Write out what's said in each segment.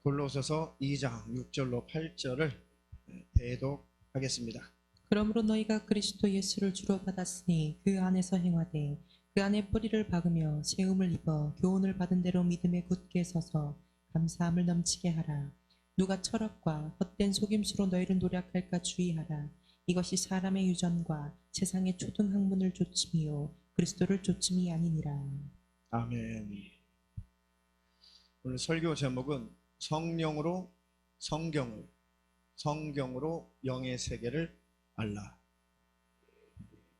골로새서 2장 6절로 8절을 대독하겠습니다. 그러므로 너희가 그리스도 예수를 주로 받았으니 그 안에서 행하되 그 안에 뿌리를 박으며 세움을 입어 교훈을 받은 대로 믿음에 굳게 서서 감사함을 넘치게 하라. 누가 철학과 헛된 속임수로 너희를 노략할까 주의하라. 이것이 사람의 유전과 세상의 초등 학문을 좇음이요 그리스도를 좇음이 아니니라. 아멘. 오늘 설교 제목은 성령으로 성경을, 성경으로 영의 세계를 알라.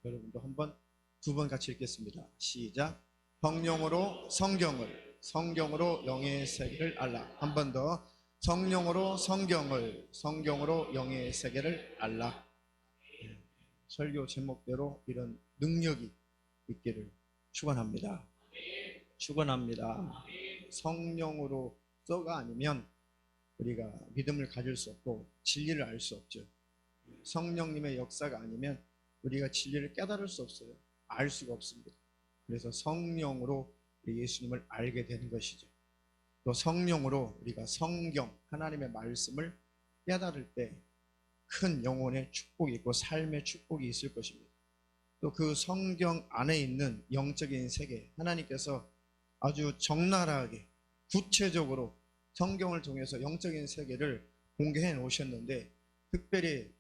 여러분도 한번 두 번 같이 읽겠습니다. 시작. 성령으로 성경을, 성경으로 영의 세계를 알라. 한 번 더. 성령으로 성경을, 성경으로 영의 세계를 알라. 설교 제목대로 이런 능력이 있기를 축원합니다. 축원합니다. 성령으로서가 아니면 우리가 믿음을 가질 수 없고 진리를 알 수 없죠. 성령님의 역사가 아니면 우리가 진리를 깨달을 수 없어요. 알 수가 없습니다. 그래서 성령으로 예수님을 알게 되는 것이죠. 또 성령으로 우리가 성경, 하나님의 말씀을 깨달을 때 큰 영혼의 축복이 있고 삶의 축복이 있을 것입니다. 또 그 성경 안에 있는 영적인 세계, 하나님께서 아주 적나라하게 구체적으로 성경을 통해서 영적인 세계를 공개해 놓으셨는데, 특별히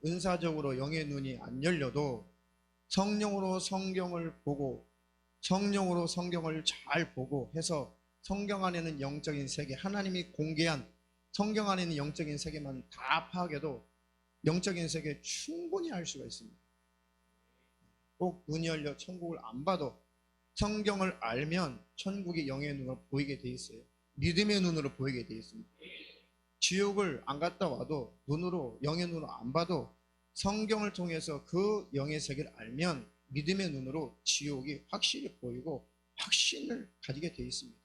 은사적으로 영의 눈이 안 열려도 성령으로 성경을 보고 성령으로 성경을 잘 보고 해서 성경 안에는 영적인 세계, 하나님이 공개한 성경 안에 있는 영적인 세계만 다 파악해도 영적인 세계 충분히 알 수가 있습니다. 꼭 눈이 열려 천국을 안 봐도 성경을 알면 천국이 영의 눈으로 보이게 돼 있어요. 믿음의 눈으로 보이게 돼 있습니다. 지옥을 안 갔다 와도 눈으로, 영의 눈으로 안 봐도 성경을 통해서 그 영의 세계를 알면 믿음의 눈으로 지옥이 확실히 보이고 확신을 가지게 돼 있습니다.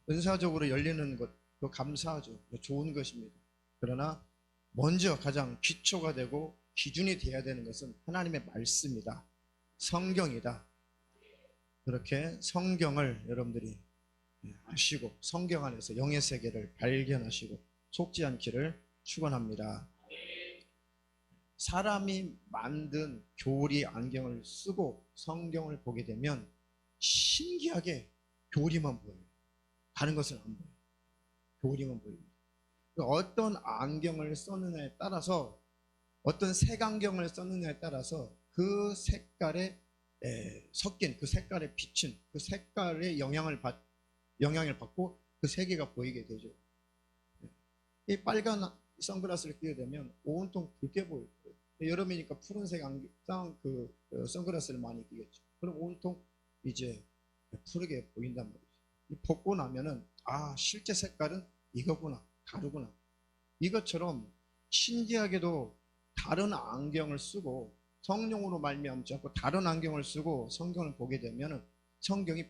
은사적으로 열리는 것, 그거 감사하죠. 좋은 것입니다. 그러나 먼저 가장 기초가 되고 기준이 되어야 되는 것은 하나님의 말씀이다. 성경이다. 그렇게 성경을 여러분들이 아시고 성경 안에서 영의 세계를 발견하시고 속지 않기를 축원합니다. 사람이 만든 교리 안경을 쓰고 성경을 보게 되면 신기하게 교리만 보여요. 다른 것은 안 보여요. 교리만 보입니다. 어떤 안경을 썼느냐에 따라서, 어떤 색안경을 썼느냐에 따라서 그 색깔에 섞인, 그 색깔에 비친, 그 색깔의 영향을 받고 그 세계가 보이게 되죠. 이 빨간 선글라스를 끼게 되면 온통 붉게 보일 거예요. 여름이니까 푸른색 선글라스를 많이 끼겠죠. 그럼 온통 이제 푸르게 보인단 말이죠. 벗고 나면은 실제 색깔은 이거구나, 다르구나. 이것처럼 신기하게도 다른 안경을 쓰고 성령으로 말미암지 않고 다른 안경을 쓰고 성경을 보게 되면 성경이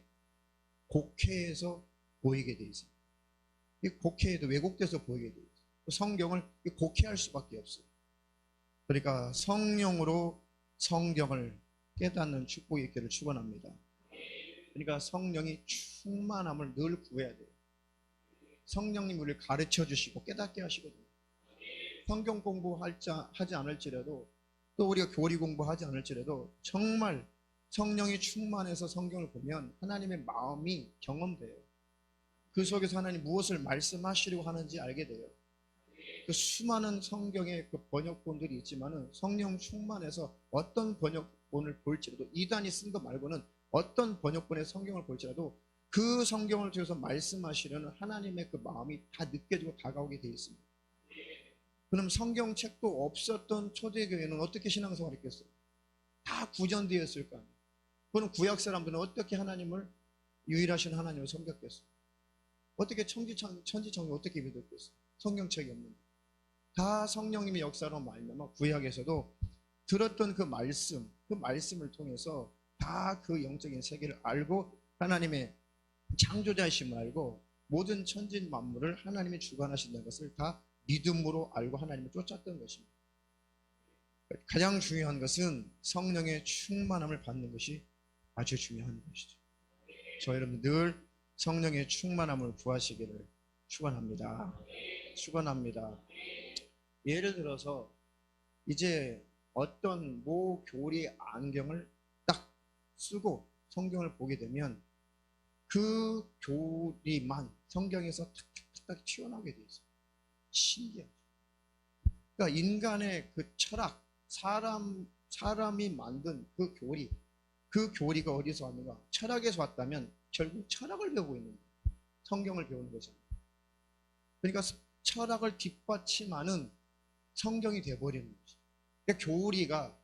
곡해해서 보이게 돼 있어요. 이 곡해해도 왜곡돼서 보이게 돼 있어요. 성경을 곡해할 수밖에 없어요. 그러니까 성령으로 성경을 깨닫는 축복이 있기를 축원합니다. 그러니까 성령이 충만함을 늘 구해야 돼요. 성령님 우리를 가르쳐 주시고 깨닫게 하시거든요. 성경 공부하지 않을지라도, 또 우리가 교리 공부하지 않을지라도 정말 성령이 충만해서 성경을 보면 하나님의 마음이 경험돼요. 그 속에서 하나님 무엇을 말씀하시려고 하는지 알게 돼요. 그 수많은 성경의 그 번역본들이 있지만은 성령 충만해서 어떤 번역본을 볼지라도, 이단이 쓴 거 말고는 어떤 번역본의 성경을 볼지라도 그 성경을 통해서 말씀하시려는 하나님의 그 마음이 다 느껴지고 다가오게 되어 있습니다. 그럼 성경책도 없었던 초대교회는 어떻게 신앙생활을 했겠어요? 다 구전되었을 거 아니에요. 그럼 구약 사람들은 어떻게 하나님을, 유일하신 하나님을 섬겼겠어요? 어떻게 천지창조 어떻게 믿었겠어요? 성경책이 없는데. 다 성령님의 역사로 말미암아 구약에서도 들었던 그 말씀을 통해서 다 그 영적인 세계를 알고 하나님의 창조자이심을 알고 모든 천지 만물을 하나님이 주관하신다는 것을 다 믿음으로 알고 하나님을 쫓았던 것입니다. 가장 중요한 것은 성령의 충만함을 받는 것이 아주 중요한 것이죠. 저 여러분 늘 성령의 충만함을 구하시기를 축원합니다. 축원합니다. 예를 들어서 이제 어떤 모 교리 안경을 딱 쓰고 성경을 보게 되면 그 교리만 성경에서 탁탁탁 튀어나오게 돼 있어요. 신기하죠. 그러니까 인간의 그 철학, 사람이 만든 그 교리가 어디서 왔는가? 철학에서 왔다면 결국 철학을 배우고 있는 거예요. 성경을 배우는 거잖아요. 그러니까 철학을 뒷받침하는 성경이 돼버리는 거죠. 그러니까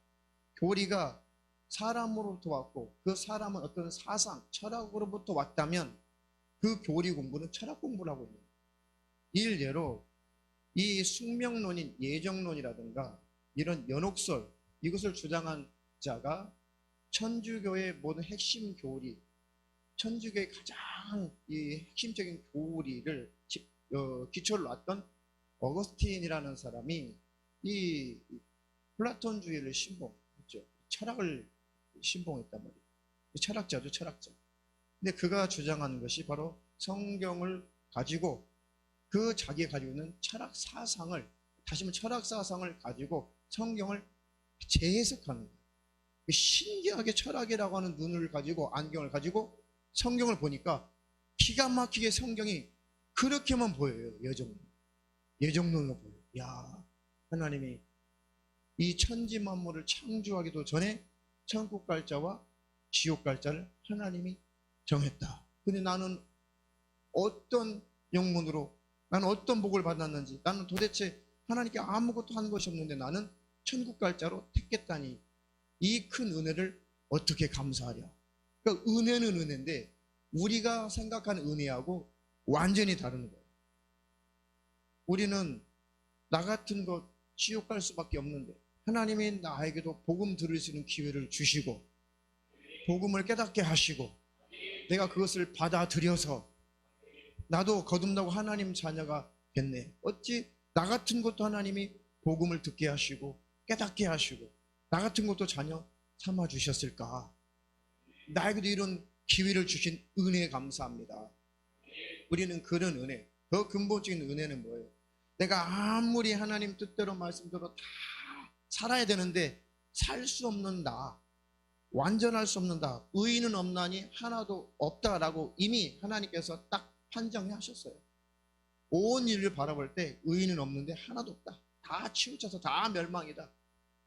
교리가 사람으로부터 왔고 그 사람은 어떤 사상, 철학으로부터 왔다면 그 교리 공부는 철학 공부를 하고 있는 거예요. 일례로 이 숙명론인 예정론이라든가 이런 연옥설 이것을 주장한 자가 천주교의 모든 핵심 교리, 천주교의 가장 이 핵심적인 교리를 기초를 놨던 어거스틴이라는 사람이 이 플라톤주의를 신봉했죠. 철학을 신봉했단 말이에요. 철학자죠, 철학자. 근데 그가 주장하는 것이 바로 성경을 가지고 그 자기가 가지고 있는 철학 사상을, 다시 말하면 철학 사상을 가지고 성경을 재해석하는 거예요. 신기하게 철학이라고 하는 눈을 가지고, 안경을 가지고 성경을 보니까 기가 막히게 성경이 그렇게만 보여요. 예정론으로 보여요. 야, 하나님이 이 천지 만물을 창조하기도 전에 천국 갈 자와 지옥 갈 자를 하나님이 정했다. 근데 나는 어떤 영문으로, 나는 어떤 복을 받았는지, 나는 도대체 하나님께 아무것도 한 것이 없는데 나는 천국 갈 자로 택했다니 이 큰 은혜를 어떻게 감사하랴. 그러니까 은혜는 은혜인데 우리가 생각하는 은혜하고 완전히 다른 거예요. 우리는 나 같은 것 지옥 갈 수밖에 없는데 하나님이 나에게도 복음 들을 수 있는 기회를 주시고 복음을 깨닫게 하시고 내가 그것을 받아들여서 나도 거듭나고 하나님 자녀가 됐네. 어찌 나 같은 것도 하나님이 복음을 듣게 하시고 깨닫게 하시고 나 같은 것도 자녀 삼아 주셨을까. 나에게도 이런 기회를 주신 은혜에 감사합니다. 우리는 그런 은혜, 더 근본적인 은혜는 뭐예요? 내가 아무리 하나님 뜻대로 말씀대로 다 살아야 되는데 살 수 없는 나, 완전할 수 없는 나, 의인은 없나니 하나도 없다라고 이미 하나님께서 딱 판정하셨어요. 온 인류를 바라볼 때 의인은 없는데 하나도 없다. 다 치우쳐서 다 멸망이다.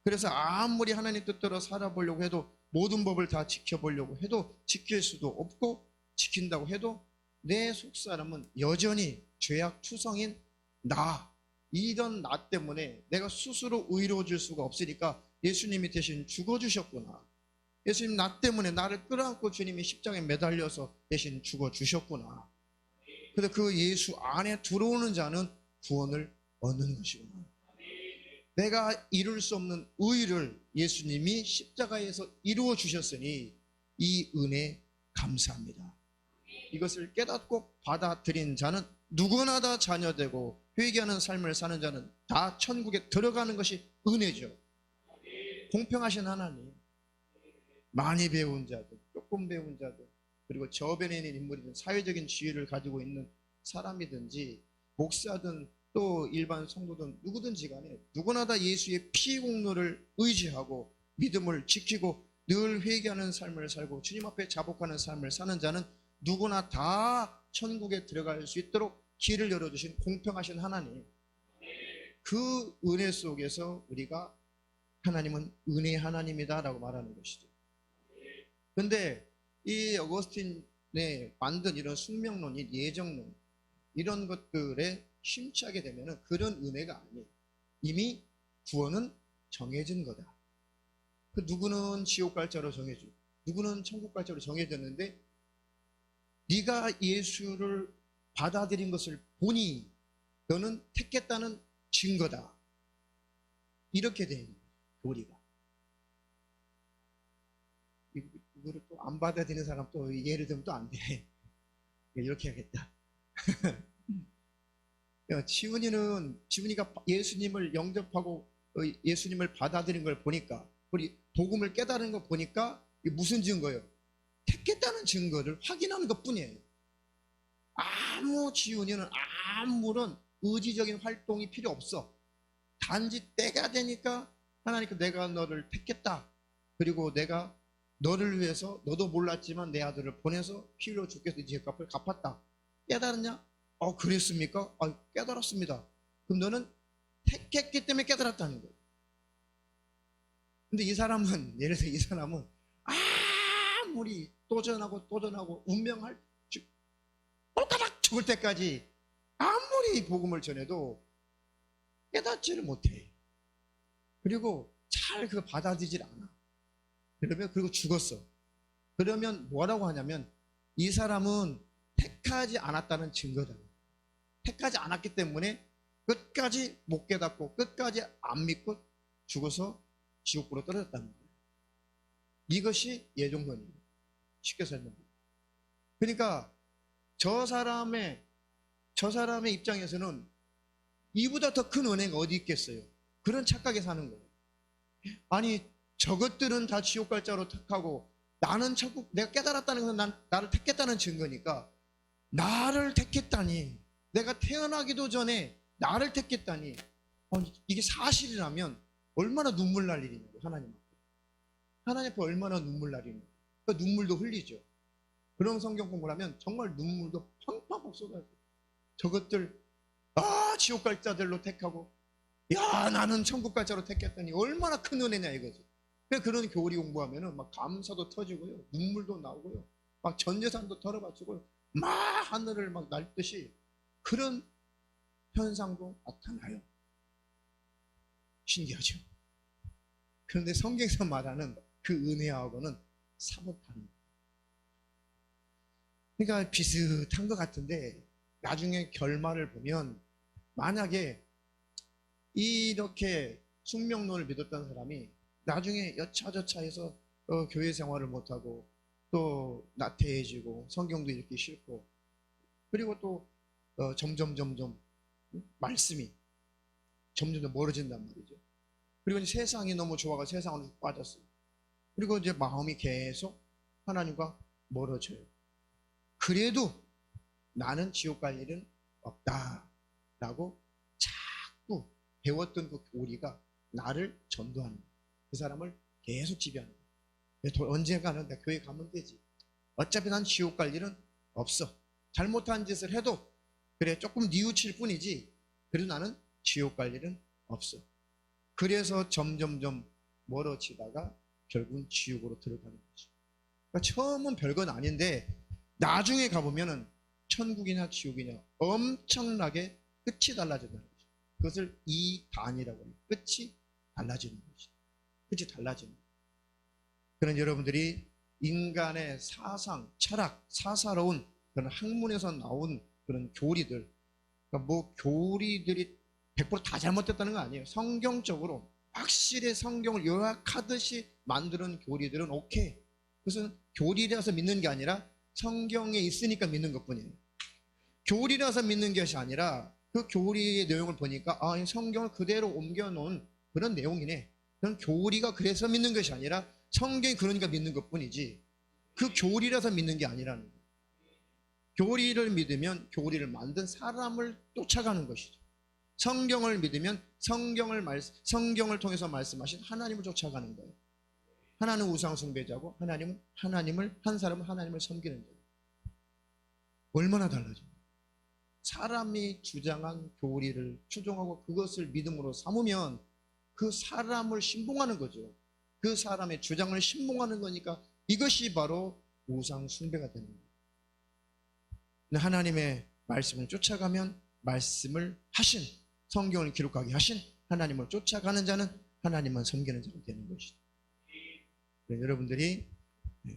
그래서 아무리 하나님 뜻대로 살아보려고 해도 모든 법을 다 지켜보려고 해도 지킬 수도 없고 지킨다고 해도 내 속사람은 여전히 죄악투성인 나, 이런 나 때문에 내가 스스로 의로워질 수가 없으니까 예수님이 대신 죽어주셨구나. 예수님 나 때문에 나를 끌어안고 주님이 십자가에 매달려서 대신 죽어주셨구나. 그래서 그 예수 안에 들어오는 자는 구원을 얻는 것이구나. 내가 이룰 수 없는 의를 예수님이 십자가에서 이루어 주셨으니 이 은혜 감사합니다. 이것을 깨닫고 받아들인 자는 누구나 다 자녀되고 회개하는 삶을 사는 자는 다 천국에 들어가는 것이 은혜죠. 공평하신 하나님, 많이 배운 자들, 조금 배운 자들, 그리고 저변에 있는 인물이든 사회적인 지위를 가지고 있는 사람이든지 목사든 또 일반 성도든 누구든지 간에 누구나 다 예수의 피 공로를 의지하고 믿음을 지키고 늘 회개하는 삶을 살고 주님 앞에 자복하는 삶을 사는 자는 누구나 다 천국에 들어갈 수 있도록 길을 열어주신 공평하신 하나님, 그 은혜 속에서 우리가 하나님은 은혜 하나님이다 라고 말하는 것이죠. 그런데 이 어거스틴의 만든 이런 숙명론이 예정론 이런 것들에 심취하게 되면 그런 은혜가 아니에요. 이미 구원은 정해진 거다. 그 누구는 지옥 갈 자로 정해지고 누구는 천국 갈 자로 정해졌는데 네가 예수를 받아들인 것을 보니 너는 택했다는 증거다. 이렇게 되는 거예요. 교리가. 이거를 또 안 받아들이는 사람 또 예를 들면 또 안 돼. 이렇게 하겠다. 지훈이가 예수님을 영접하고 예수님을 받아들인 걸 보니까, 우리 복음을 깨달은 걸 보니까 이게 무슨 증거예요? 택했다는 증거를 확인하는 것 뿐이에요. 아무 지훈이는 아무런 의지적인 활동이 필요 없어. 단지 때가 되니까 하나님께 내가 너를 택했다. 그리고 내가 너를 위해서 너도 몰랐지만 내 아들을 보내서 피 흘려 죽게 해서 네 죄값을 갚았다. 깨달았냐? 그랬습니까? 깨달았습니다. 그럼 너는 택했기 때문에 깨달았다는 거예요. 근데 이 사람은, 예를 들어 이 사람은 아무리 도전하고 운명할 꼴까닥 죽을 때까지 아무리 복음을 전해도 깨닫지를 못해. 그리고 잘 그거 받아들이질 않아. 그리고 죽었어. 그러면 뭐라고 하냐면 이 사람은 택하지 않았다는 증거다. 택하지 않았기 때문에 끝까지 못 깨닫고 끝까지 안 믿고 죽어서 지옥으로 떨어졌다는 거예요. 이것이 예종론이에요. 쉽게 설명합니다. 그러니까 저 사람의 입장에서는 이보다 더 큰 은혜가 어디 있겠어요. 그런 착각에 사는 거예요. 아니 저것들은 다 지옥 갈 자로 택하고 나는 천국, 내가 깨달았다는 것은 나를 택했다는 증거니까 나를 택했다니, 내가 태어나기도 전에 나를 택했다니, 이게 사실이라면 얼마나 눈물 날 일이냐고. 하나님 앞에 얼마나 눈물 날 일이냐고. 그 눈물도 흘리죠. 그런 성경 공부를 하면 정말 눈물도 펑펑 쏟아져요. 저것들 지옥 갈 자들로 택하고 나는 천국 갈 자로 택했다니 얼마나 큰 은혜냐 이거죠. 그런 교리 공부하면은 막 감사도 터지고요, 눈물도 나오고요, 막 전 재산도 털어바치고요, 막 하늘을 막 날듯이 그런 현상도 나타나요. 신기하죠. 그런데 성경에서 말하는 그 은혜하고는 사뭇 다릅니다. 그러니까 비슷한 것 같은데 나중에 결말을 보면 만약에 이렇게 숙명론을 믿었던 사람이 나중에 여차저차해서 교회 생활을 못하고 또 나태해지고 성경도 읽기 싫고 그리고 또 점점 말씀이 점점 멀어진단 말이죠. 그리고 이제 세상이 너무 좋아가 세상으로 빠졌어요. 그리고 이제 마음이 계속 하나님과 멀어져요. 그래도 나는 지옥 갈 일은 없다라고 자꾸 배웠던 그 교리가 나를 전도하는 거예요. 그 사람을 계속 지배하는 거예요. 언젠가는 내가 교회 가면 되지. 어차피 난 지옥 갈 일은 없어. 잘못한 짓을 해도 그래 조금 뉘우칠 뿐이지 그래도 나는 지옥 갈 일은 없어. 그래서 점점 멀어지다가 결국은 지옥으로 들어가는 거죠. 그러니까 처음은 별건 아닌데 나중에 가보면은 천국이냐 지옥이냐 엄청나게 끝이 달라진다는 거죠. 그것을 이단이라고 해요. 끝이 달라지는 거죠. 끝이 달라지는 거죠. 그런 여러분들이 인간의 사상, 철학, 사사로운 그런 학문에서 나온 그런 교리들, 그러니까 뭐 교리들이 100% 다 잘못됐다는 거 아니에요. 성경적으로 확실히 성경을 요약하듯이 만드는 교리들은 오케이. 그것은 교리라서 믿는 게 아니라 성경에 있으니까 믿는 것뿐이에요. 교리라서 믿는 것이 아니라 그 교리의 내용을 보니까 성경을 그대로 옮겨놓은 그런 내용이네. 그런 교리가 그래서 믿는 것이 아니라 성경이 그러니까 믿는 것뿐이지 그 교리라서 믿는 게 아니라는 거예요. 교리를 믿으면 교리를 만든 사람을 쫓아가는 것이죠. 성경을 믿으면 성경을 통해서 말씀하신 하나님을 쫓아가는 거예요. 하나는 우상 숭배자고 한 사람은 하나님을 섬기는 자예요. 얼마나 달라집니까? 사람이 주장한 교리를 추종하고 그것을 믿음으로 삼으면 그 사람을 신봉하는 거죠. 그 사람의 주장을 신봉하는 거니까 이것이 바로 우상 숭배가 되는 거예요. 하나님의 말씀을 쫓아가면 말씀을 하신, 성경을 기록하게 하신 하나님을 쫓아가는 자는 하나님만 섬기는 자가 되는 것이죠. 여러분들이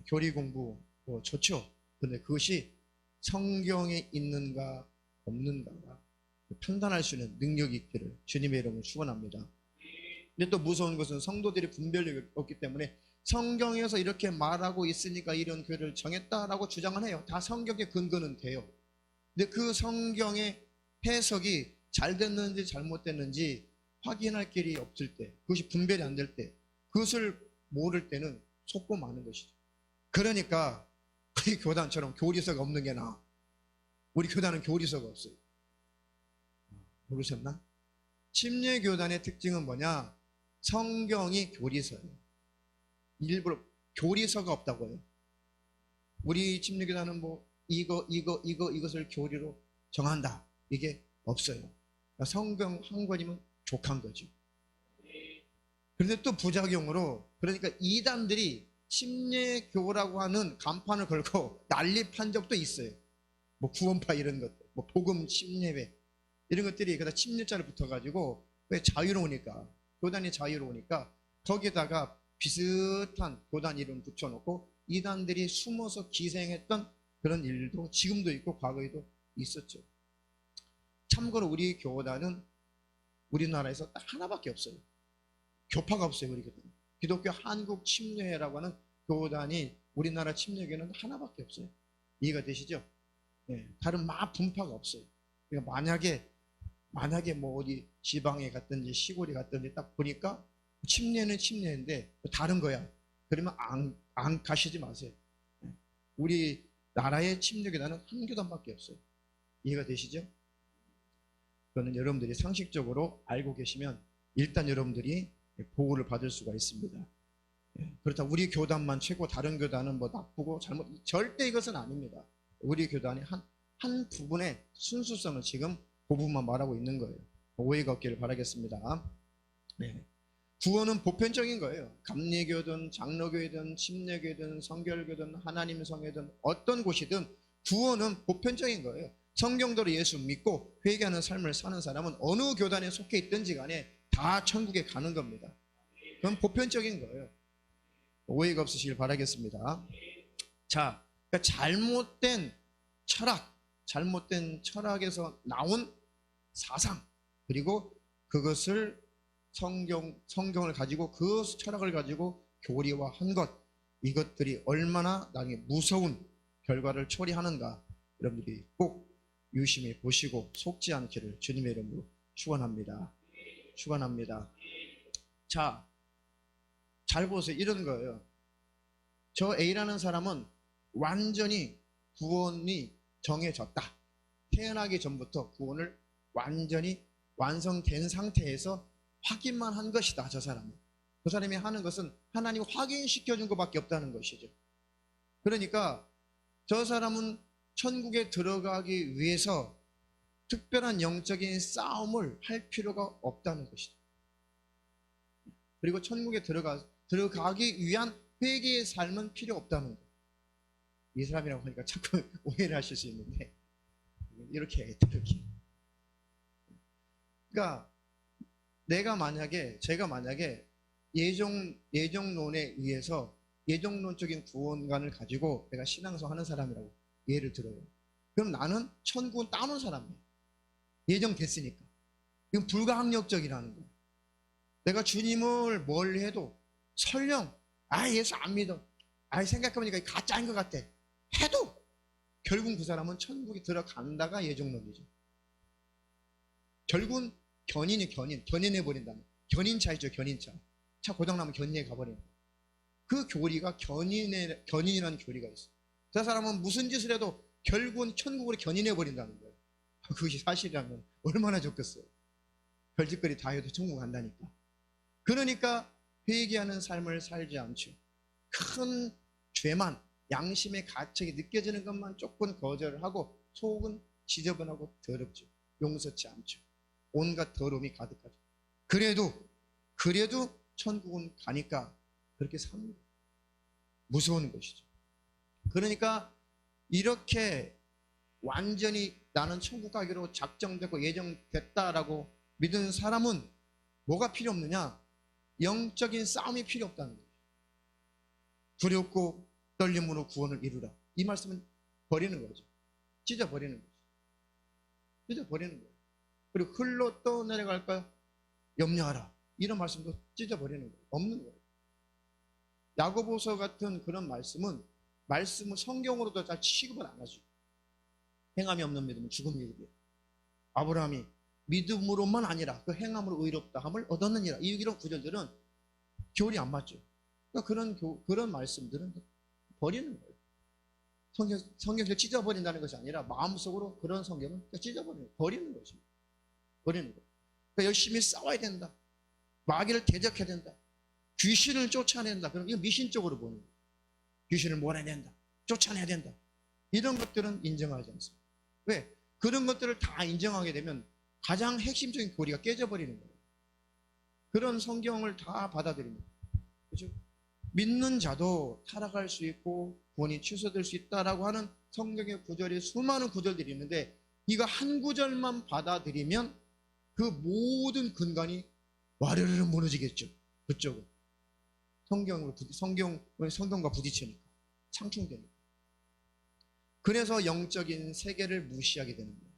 교리 공부 좋죠. 그런데 그것이 성경에 있는가 없는가가 판단할 수 있는 능력이 있기를 주님의 이름으로 축원합니다. 근데 또 무서운 것은 성도들이 분별력이 없기 때문에 성경에서 이렇게 말하고 있으니까 이런 교회를 정했다라고 주장을 해요. 다 성경의 근거는 돼요. 근데 그 성경의 해석이 잘 됐는지 잘못됐는지 확인할 길이 없을 때, 그것이 분별이 안 될 때, 그것을 모를 때는 속고 마는 것이죠. 그러니까 우리 교단처럼 교리서가 없는 게 나아. 우리 교단은 교리서가 없어요. 모르셨나? 침례교단의 특징은 뭐냐? 성경이 교리서예요. 일부러 교리서가 없다고요. 우리 침례교단은 뭐 이것을 교리로 정한다. 이게 없어요. 그러니까 성경 한 권이면 족한 거죠. 그런데 또 부작용으로, 그러니까 이단들이 침례교라고 하는 간판을 걸고 난립한 적도 있어요. 뭐 구원파 이런 것들, 뭐 복음 침례회 이런 것들이 그다 침례자를 붙어가지고, 왜 자유로우니까, 교단이 자유로우니까 거기다가 비슷한 교단 이름 붙여놓고 이단들이 숨어서 기생했던 그런 일도 지금도 있고 과거에도 있었죠. 참고로 우리 교단은 우리나라에서 딱 하나밖에 없어요. 교파가 없어요. 우리 교단, 기독교 한국 침례회라고 하는 교단이 우리나라 침례교는 하나밖에 없어요. 이해가 되시죠? 네, 다른 분파가 없어요. 그러니까 만약에 뭐 어디 지방에 갔든지 시골에 갔든지 딱 보니까 침례는 침례인데 다른 거야. 그러면 안 가시지 마세요. 우리 나라의 침례교단은 한 교단밖에 없어요. 이해가 되시죠? 그거는 여러분들이 상식적으로 알고 계시면 일단 여러분들이 보호를 받을 수가 있습니다. 그렇다고 우리 교단만 최고, 다른 교단은 뭐 나쁘고 잘못, 절대 이것은 아닙니다. 우리 교단이 한 부분의 순수성을 지금 그 부분만 말하고 있는 거예요. 오해가 없기를 바라겠습니다. 네. 구원은 보편적인 거예요. 감리교든 장로교든 침례교든 성결교든 하나님 성회든 어떤 곳이든 구원은 보편적인 거예요. 성경대로 예수 믿고 회개하는 삶을 사는 사람은 어느 교단에 속해 있든지 간에 다 천국에 가는 겁니다. 그건 보편적인 거예요. 오해가 없으시길 바라겠습니다. 자, 그러니까 잘못된 철학에서 나온 사상, 그리고 그것을 성경을 가지고 그 철학을 가지고 교리화한 것, 이것들이 얼마나 나중에 무서운 결과를 초래하는가 여러분들이 꼭 유심히 보시고 속지 않기를 주님의 이름으로 축원합니다. 자, 잘 보세요. 이런 거예요. 저 A라는 사람은 완전히 구원이 정해졌다. 태어나기 전부터 구원을 완전히 완성된 상태에서 확인만 한 것이다. 저 사람은. 그 사람이 하는 것은 하나님이 확인시켜 준 것밖에 없다는 것이죠. 그러니까 저 사람은 천국에 들어가기 위해서 특별한 영적인 싸움을 할 필요가 없다는 것이죠. 그리고 천국에 들어가기 위한 회개의 삶은 필요 없다는 거예요. 이 사람이라고 하니까 자꾸 오해를 하실 수 있는데, 이렇게. 그러니까 제가 만약에 예정론에 의해서 예정론적인 구원관을 가지고 내가 신앙생활 하는 사람이라고 예를 들어요. 그럼 나는 천국은 따놓은 사람이에요. 예정됐으니까. 이건 불가항력적이라는 거예요. 내가 주님을 뭘 해도 설령 예수 안 믿어, 생각해보니까 가짜인 것 같아 해도 결국은 그 사람은 천국에 들어간다가 예정론이죠. 결국은 견인해버린다는, 견인차이죠. 견인차. 차 고장나면 견인해 가버리는 거예요. 그 교리가 견인이라는 교리가 있어요. 저 사람은 무슨 짓을 해도 결국은 천국으로 견인해버린다는 거예요. 그것이 사실이라면 얼마나 좋겠어요. 별짓거리 다 해도 천국 간다니까. 그러니까 회개하는 삶을 살지 않죠. 큰 죄만, 양심의 가책이 느껴지는 것만 조금 거절을 하고 속은 지저분하고 더럽죠. 용서치 않죠. 온갖 더러움이 가득하죠. 그래도 천국은 가니까 그렇게 삽니다. 무서운 것이죠. 그러니까 이렇게 완전히 나는 천국 가기로 작정되고 예정됐다라고 믿은 사람은 뭐가 필요 없느냐? 영적인 싸움이 필요 없다는 거예요. 두렵고 떨림으로 구원을 이루라. 이 말씀은 버리는 거죠. 찢어버리는 거죠. 찢어버리는 거예요. 그리고 흘러 떠내려갈까 염려하라. 이런 말씀도 찢어버리는 거예요. 없는 거예요. 야고보서 같은 그런 말씀은 성경으로도 잘 취급을 안 하죠. 행함이 없는 믿음은 죽은 믿음이에요. 아브라함이 믿음으로만 아니라 그 행함으로 의롭다함을 얻었느니라. 이런 구절들은 교리 안 맞죠. 그러니까 그런 말씀들은 버리는 거예요. 성경을 찢어버린다는 것이 아니라 마음속으로 그런 성경은 버리는 것입니다. 버리는 거. 그러니까 열심히 싸워야 된다. 마귀를 대적해야 된다. 귀신을 쫓아낸다. 그럼 이거 미신적으로 보는 거예요. 귀신을 몰아낸다. 쫓아내야 된다. 이런 것들은 인정하지 않습니다. 왜? 그런 것들을 다 인정하게 되면 가장 핵심적인 교리가 깨져버리는 거예요. 그런 성경을 다 받아들입니다. 그렇죠? 믿는 자도 타락할 수 있고 구원이 취소될 수 있다라고 하는 성경의 구절이 수많은 구절들이 있는데 이거 한 구절만 받아들이면 그 모든 근간이 와르르 무너지겠죠. 그쪽은 성경과 부딪히니까 상충되니까. 그래서 영적인 세계를 무시하게 되는 거예요.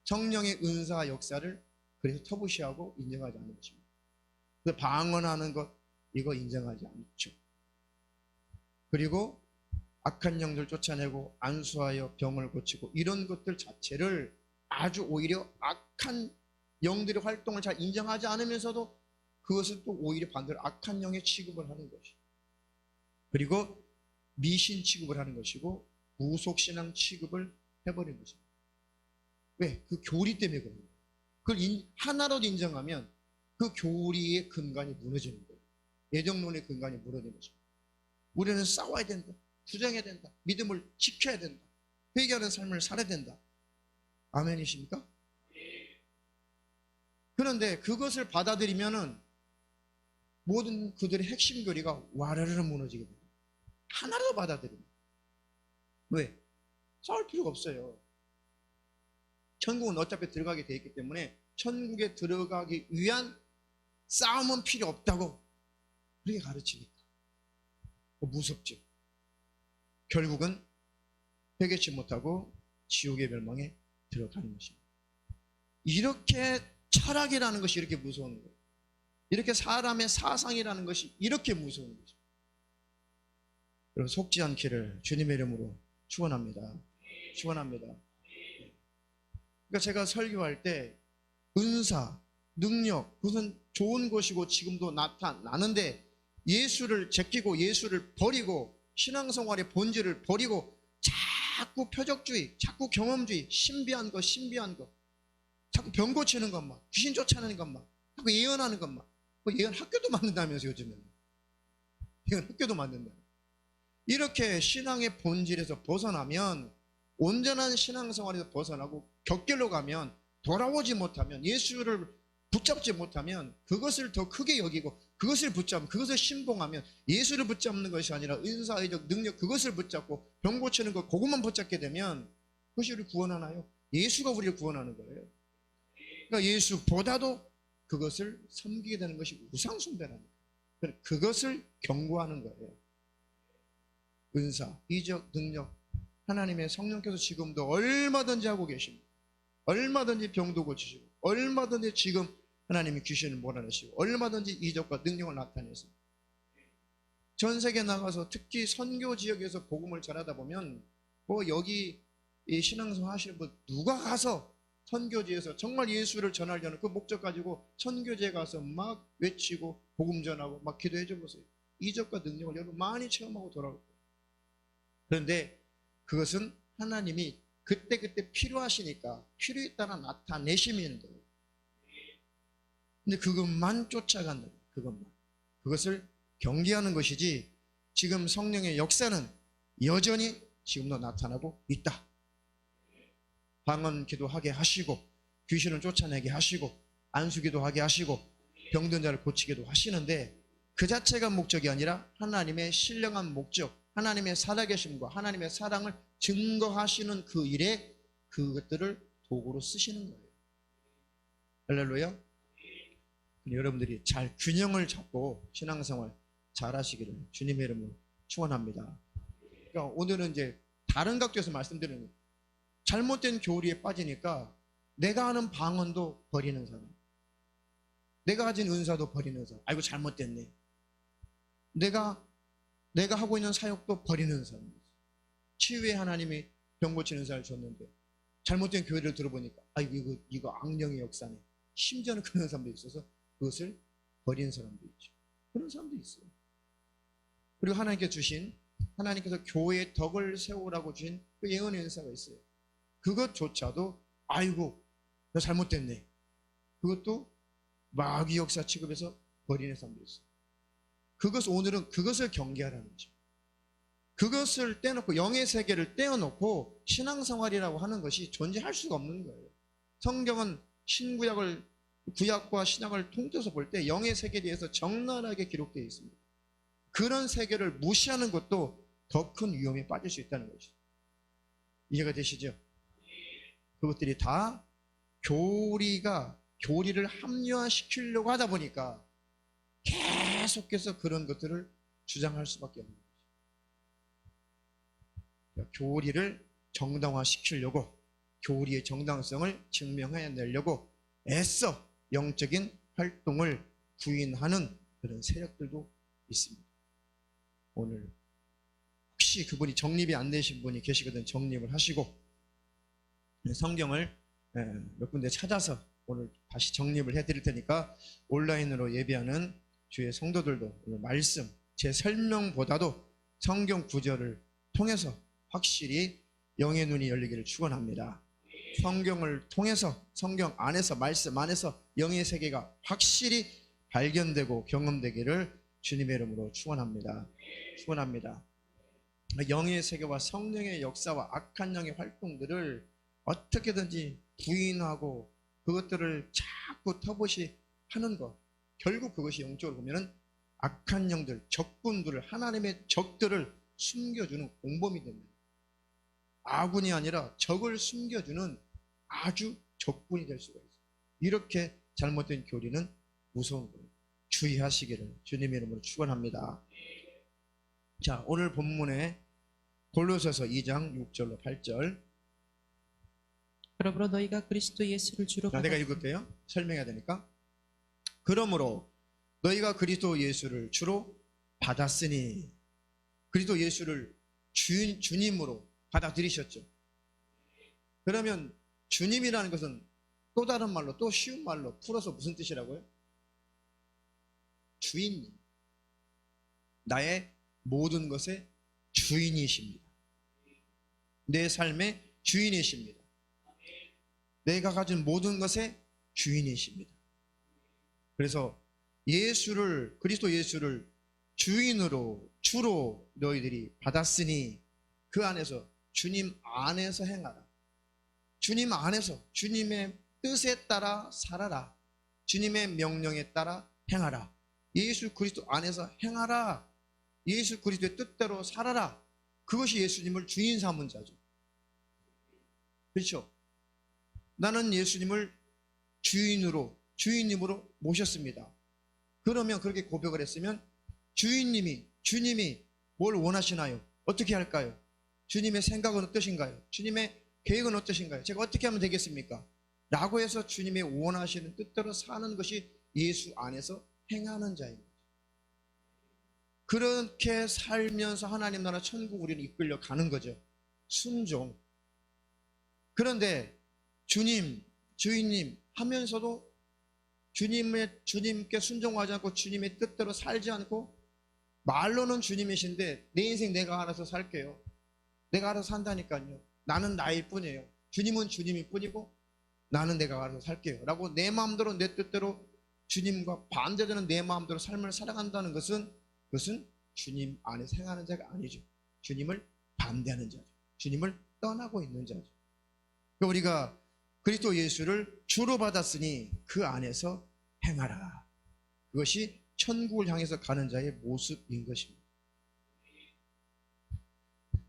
성령의 은사 역사를 그래서 터부시하고 인정하지 않는 것입니다. 그래서 방언하는 것 이거 인정하지 않죠. 그리고 악한 영들 쫓아내고 안수하여 병을 고치고 이런 것들 자체를 아주 오히려 악한 영들의 활동을 잘 인정하지 않으면서도 그것은 또 오히려 반대로 악한 영의 취급을 하는 것이고 그리고 미신 취급을 하는 것이고 무속신앙 취급을 해버리는 것입니다. 왜? 그 교리 때문에 그런 거예요. 그걸 하나로도 인정하면 그 교리의 근간이 무너지는 거예요. 예정론의 근간이 무너지는 것입니다. 우리는 싸워야 된다. 투쟁해야 된다. 믿음을 지켜야 된다. 회개하는 삶을 살아야 된다. 아멘이십니까? 그런데 그것을 받아들이면은 모든 그들의 핵심 교리가 와르르 무너지게 됩니다. 하나로 받아들입니다. 왜? 싸울 필요가 없어요. 천국은 어차피 들어가게 되어 있기 때문에 천국에 들어가기 위한 싸움은 필요 없다고 그렇게 가르치니까 무섭죠. 결국은 회개치 못하고 지옥의 멸망에 들어가는 것입니다. 이렇게 철학이라는 것이 이렇게 무서운 거예요. 이렇게 사람의 사상이라는 것이 이렇게 무서운 것입니다. 여러분 속지 않기를 주님의 이름으로 축원합니다. 축원합니다. 그러니까 제가 설교할 때 은사, 능력 그것은 좋은 것이고 지금도 나타나는데 예수를 제끼고 예수를 버리고 신앙생활의 본질을 버리고 자꾸 표적주의, 자꾸 경험주의, 신비한 것, 자꾸 병 고치는 것만, 귀신 쫓아내는 것만, 자꾸 예언하는 것만. 예언 학교도 만든다면서 요즘에는. 예언 학교도 만든다. 이렇게 신앙의 본질에서 벗어나면 온전한 신앙생활에서 벗어나고 격결로 가면 돌아오지 못하면 예수를 붙잡지 못하면 그것을 더 크게 여기고 그것을 붙잡으면 그것을 신봉하면 예수를 붙잡는 것이 아니라 은사의적 능력 그것을 붙잡고 병 고치는 것 그것만 붙잡게 되면 그것이 우리를 구원하나요? 예수가 우리를 구원하는 거예요. 그러니까 예수보다도 그것을 섬기게 되는 것이 우상숭배라는 거예요. 그것을 경고하는 거예요. 은사, 이적, 능력 하나님의 성령께서 지금도 얼마든지 하고 계십니다. 얼마든지 병도 고치시고 얼마든지 지금 하나님이 귀신을 몰아내시고 얼마든지 이적과 능력을 나타내서 전 세계 나가서 특히 선교 지역에서 복음을 전하다 보면 뭐 여기 이 신앙생활 하시는 분 누가 가서 선교지에서 정말 예수를 전하려는 그 목적 가지고 선교지에 가서 막 외치고 복음 전하고 막 기도해 줘 보세요. 이적과 능력을 여러분 많이 체험하고 돌아올 거예요. 그런데 그것은 하나님이 그때그때 필요하시니까 필요에 따라 나타내시면 돼요. 근데 그것만 쫓아간다. 그것을 경계하는 것이지 지금 성령의 역사는 여전히 지금도 나타나고 있다. 방언 기도하게 하시고 귀신을 쫓아내게 하시고 안수기도 하게 하시고 병든 자를 고치기도 하시는데 그 자체가 목적이 아니라 하나님의 신령한 목적, 하나님의 살아계심과 하나님의 사랑을 증거하시는 그 일에 그것들을 도구로 쓰시는 거예요. 할렐루야. 여러분들이 잘 균형을 잡고 신앙생활 잘 하시기를 주님의 이름으로 축원합니다. 그러니까 오늘은 이제 다른 각도에서 말씀드리는 거예요. 잘못된 교리에 빠지니까 내가 하는 방언도 버리는 사람, 내가 가진 은사도 버리는 사람, 아이고 잘못됐네. 내가 하고 있는 사역도 버리는 사람. 치유의 하나님이 병 고치는 은사를 줬는데 잘못된 교리를 들어보니까 아이고 이거 악령의 역사네. 심지어는 그런 사람도 있어서 그것을 버리는 사람도 있죠. 그런 사람도 있어요. 그리고 하나님께 주신 하나님께서 교회의 덕을 세우라고 주신 그 예언의 은사가 있어요. 그것조차도 아이고 나 잘못됐네. 그것도 마귀 역사 취급해서 버리는 사람들이 있어요. 오늘은 그것을 경계하라는 거죠. 그것을 떼놓고 영의 세계를 떼어놓고 신앙생활이라고 하는 것이 존재할 수가 없는 거예요. 성경은 구약과 신약을 통틀어서 볼 때 영의 세계에 대해서 적나라하게 기록되어 있습니다. 그런 세계를 무시하는 것도 더 큰 위험에 빠질 수 있다는 거죠. 이해가 되시죠? 그것들이 다 교리를 합리화시키려고 하다 보니까 계속해서 그런 것들을 주장할 수밖에 없는 거죠. 교리를 정당화시키려고, 교리의 정당성을 증명해내려고 애써 영적인 활동을 부인하는 그런 세력들도 있습니다. 오늘 혹시 그분이 정립이 안 되신 분이 계시거든 정립을 하시고, 성경을 몇 군데 찾아서 오늘 다시 정립을 해드릴 테니까 온라인으로 예배하는 주의 성도들도 오늘 말씀, 제 설명보다도 성경 구절을 통해서 확실히 영의 눈이 열리기를 축원합니다. 성경을 통해서, 성경 안에서, 말씀 안에서 영의 세계가 확실히 발견되고 경험되기를 주님의 이름으로 축원합니다. 축원합니다. 영의 세계와 성령의 역사와 악한 영의 활동들을 어떻게든지 부인하고 그것들을 자꾸 터부시 하는 것, 결국 그것이 영적으로 보면은 악한 영들, 적군들을, 하나님의 적들을 숨겨주는 공범이 됩니다. 아군이 아니라 적을 숨겨주는 아주 적군이 될 수가 있어요. 이렇게 잘못된 교리는 무서운 거예요. 주의하시기를 주님의 이름으로 축원합니다. 자, 오늘 본문에 골로새서 2장 6절로 8절. 그러므로 너희가 그리스도 예수를 주로 내가 읽을게요. 설명해야 되니까. 그러므로 너희가 그리스도 예수를 주로 받았으니, 그리스도 예수를 주님으로 받아들이셨죠. 그러면 주님이라는 것은 또 다른 말로, 또 쉬운 말로 풀어서 무슨 뜻이라고요? 주인님, 나의 모든 것의 주인이십니다. 내 삶의 주인이십니다. 내가 가진 모든 것의 주인이십니다. 그래서 그리스도 예수를 주인으로, 주로 너희들이 받았으니 그 안에서, 주님 안에서 행하라. 주님 안에서 주님의 뜻에 따라 살아라. 주님의 명령에 따라 행하라. 예수 그리스도 안에서 행하라. 예수 그리스도의 뜻대로 살아라. 그것이 예수님을 주인 삼은 자죠. 그렇죠? 나는 예수님을 주인님으로 모셨습니다. 그러면 그렇게 고백을 했으면 주님이 뭘 원하시나요? 어떻게 할까요? 주님의 생각은 어떠신가요? 주님의 계획은 어떠신가요? 제가 어떻게 하면 되겠습니까? 라고 해서 주님의 원하시는 뜻대로 사는 것이 예수 안에서 행하는 자입니다. 그렇게 살면서 하나님 나라 천국 우리는 이끌려 가는 거죠. 순종. 그런데 주인님 하면서도 주님께 순종하지 않고 주님의 뜻대로 살지 않고, 말로는 주님이신데 내 인생 내가 알아서 살게요. 내가 알아서 산다니까요. 나는 나일 뿐이에요. 주님은 주님일 뿐이고 나는 내가 알아서 살게요. 라고 내 마음대로, 내 뜻대로 주님과 반대되는 내 마음대로 삶을 살아간다는 것은 주님 안에 행하는 자가 아니죠. 주님을 반대하는 자죠. 주님을 떠나고 있는 자죠. 우리가 그리스도 예수를 주로 받았으니 그 안에서 행하라. 그것이 천국을 향해서 가는 자의 모습인 것입니다.